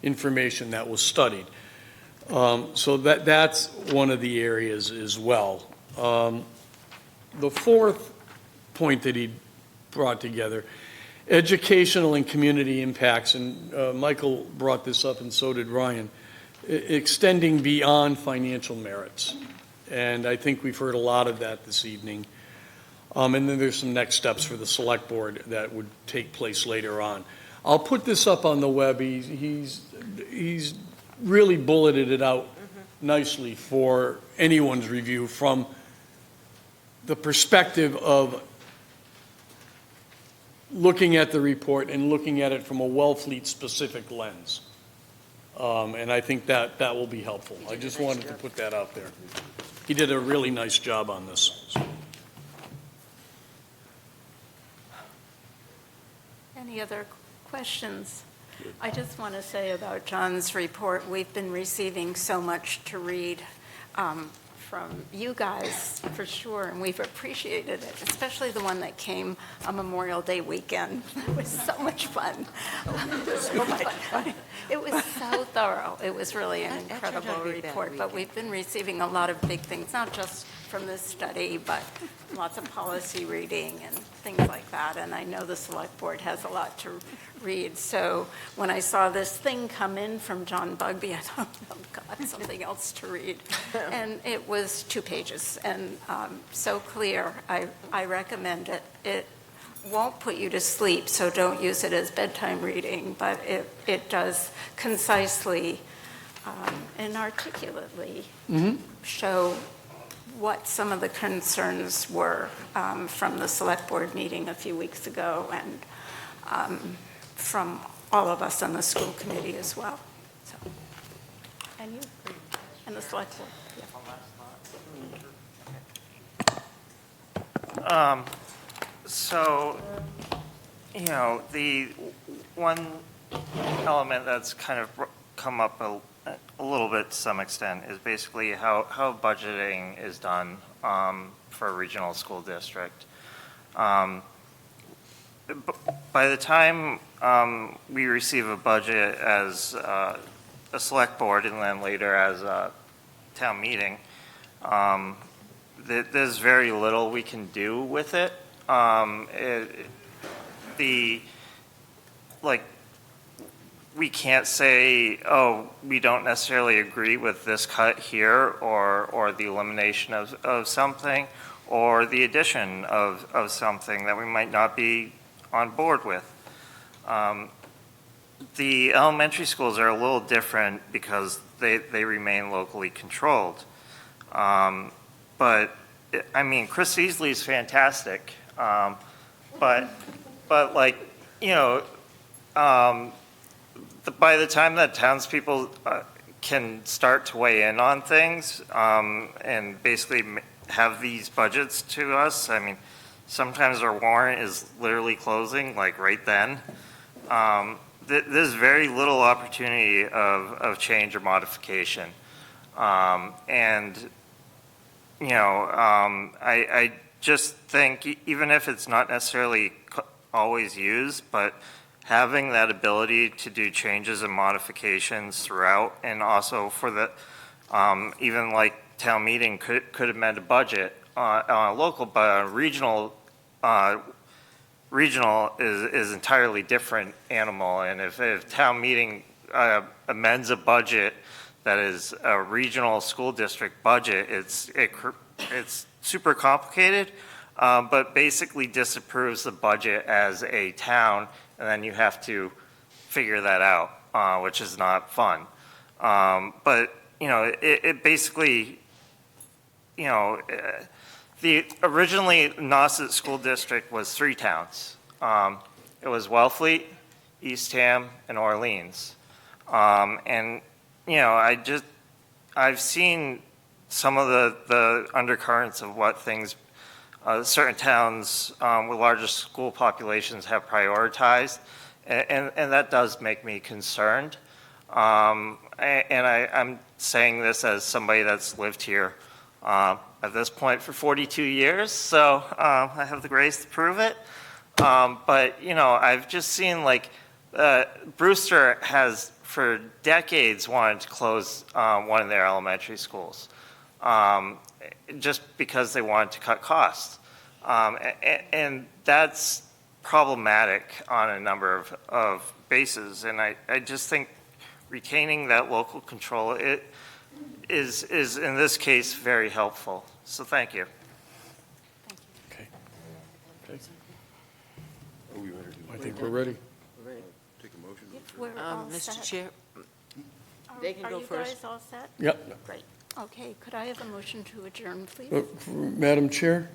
information that was studied. So that's one of the areas as well. The fourth point that he brought together, educational and community impacts, and Michael brought this up and so did Ryan, extending beyond financial merits. And I think we've heard a lot of that this evening. And then there's some next steps for the Select Board that would take place later on. I'll put this up on the web. He's really bulleted it out nicely for anyone's review from the perspective of looking at the report and looking at it from a Wellfleet specific lens. And I think that will be helpful. I just wanted to put that out there. He did a really nice job on this. Any other questions? I just want to say about John's report, we've been receiving so much to read from you guys, for sure, and we've appreciated it, especially the one that came on Memorial Day weekend. It was so much fun. It was so thorough. It was really an incredible report, but we've been receiving a lot of big things, not just from this study, but lots of policy reading and things like that, and I know the Select Board has a lot to read. So when I saw this thing come in from John Bugby, I thought, oh God, something else to read. And it was 2 pages and so clear. I recommend it. It won't put you to sleep, so don't use it as bedtime reading, but it does concisely and articulately show what some of the concerns were from the Select Board meeting a few weeks ago and from all of us on the school committee as well. So, and you, and the Select Board. Yeah. So, you know, the one element that's kind of come up a little bit to some extent is basically how budgeting is done for a regional school district. By the time we receive a budget as a select board and then later as a town meeting, there's very little we can do with it. We can't say, oh, we don't necessarily agree with this cut here or the elimination of something or the addition of something that we might not be on board with. The elementary schools are a little different because they remain locally controlled. But, I mean, Chris Easley is fantastic. But like, you know, by the time that townspeople can start to weigh in on things and basically have these budgets to us, I mean, sometimes our warrant is literally closing, like right then. There's very little opportunity of change or modification. And, you know, I just think, even if it's not necessarily always used, but having that ability to do changes and modifications throughout, and also for the, even like town meeting could amend a budget on a local, but a regional is entirely different animal. And if town meeting amends a budget that is a regional school district budget, it's super complicated, but basically disapproves the budget as a town, and then you have to figure that out, which is not fun. But, you know, it basically, you know, originally Nauset School District was 3 towns. It was Wellfleet, Eastham, and Orleans. And, you know, I've seen some of the undercurrents of what things certain towns with larger school populations have prioritized, and that does make me concerned. And I'm saying this as somebody that's lived here at this point for 42 years, so I have the grace to prove it. But, you know, I've just seen, like, Brewster has for decades wanted to close one of their elementary schools. Just because they wanted to cut costs. And that's problematic on a number of bases. And I just think retaining that local control is in this case very helpful. So thank you. Okay. I think we're ready. Take a motion. If we're all set. Mr. Chair, they can Are go you first. guys all set? Yep. Great. Okay, could I have a motion to adjourn, please? Madam Chair,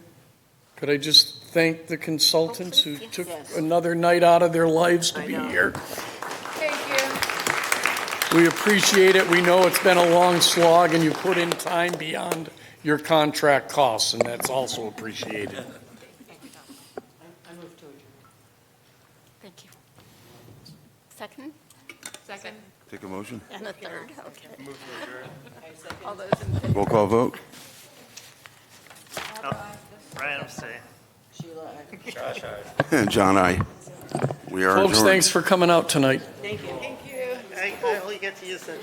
could I just thank the consultants who please, took yes. another night out of their lives to I be know. here? Thank you. We appreciate it. We know it's been a long slog, and you put in time beyond your contract costs, and that's also appreciated. I move to adjourn. Thank you. you. Second? Second. Take a motion. And a third, okay. All those in favor? Roll call vote. Ryan, abstain. John, aye. We are Folks, adjourned. thanks for coming out tonight. I only get to use that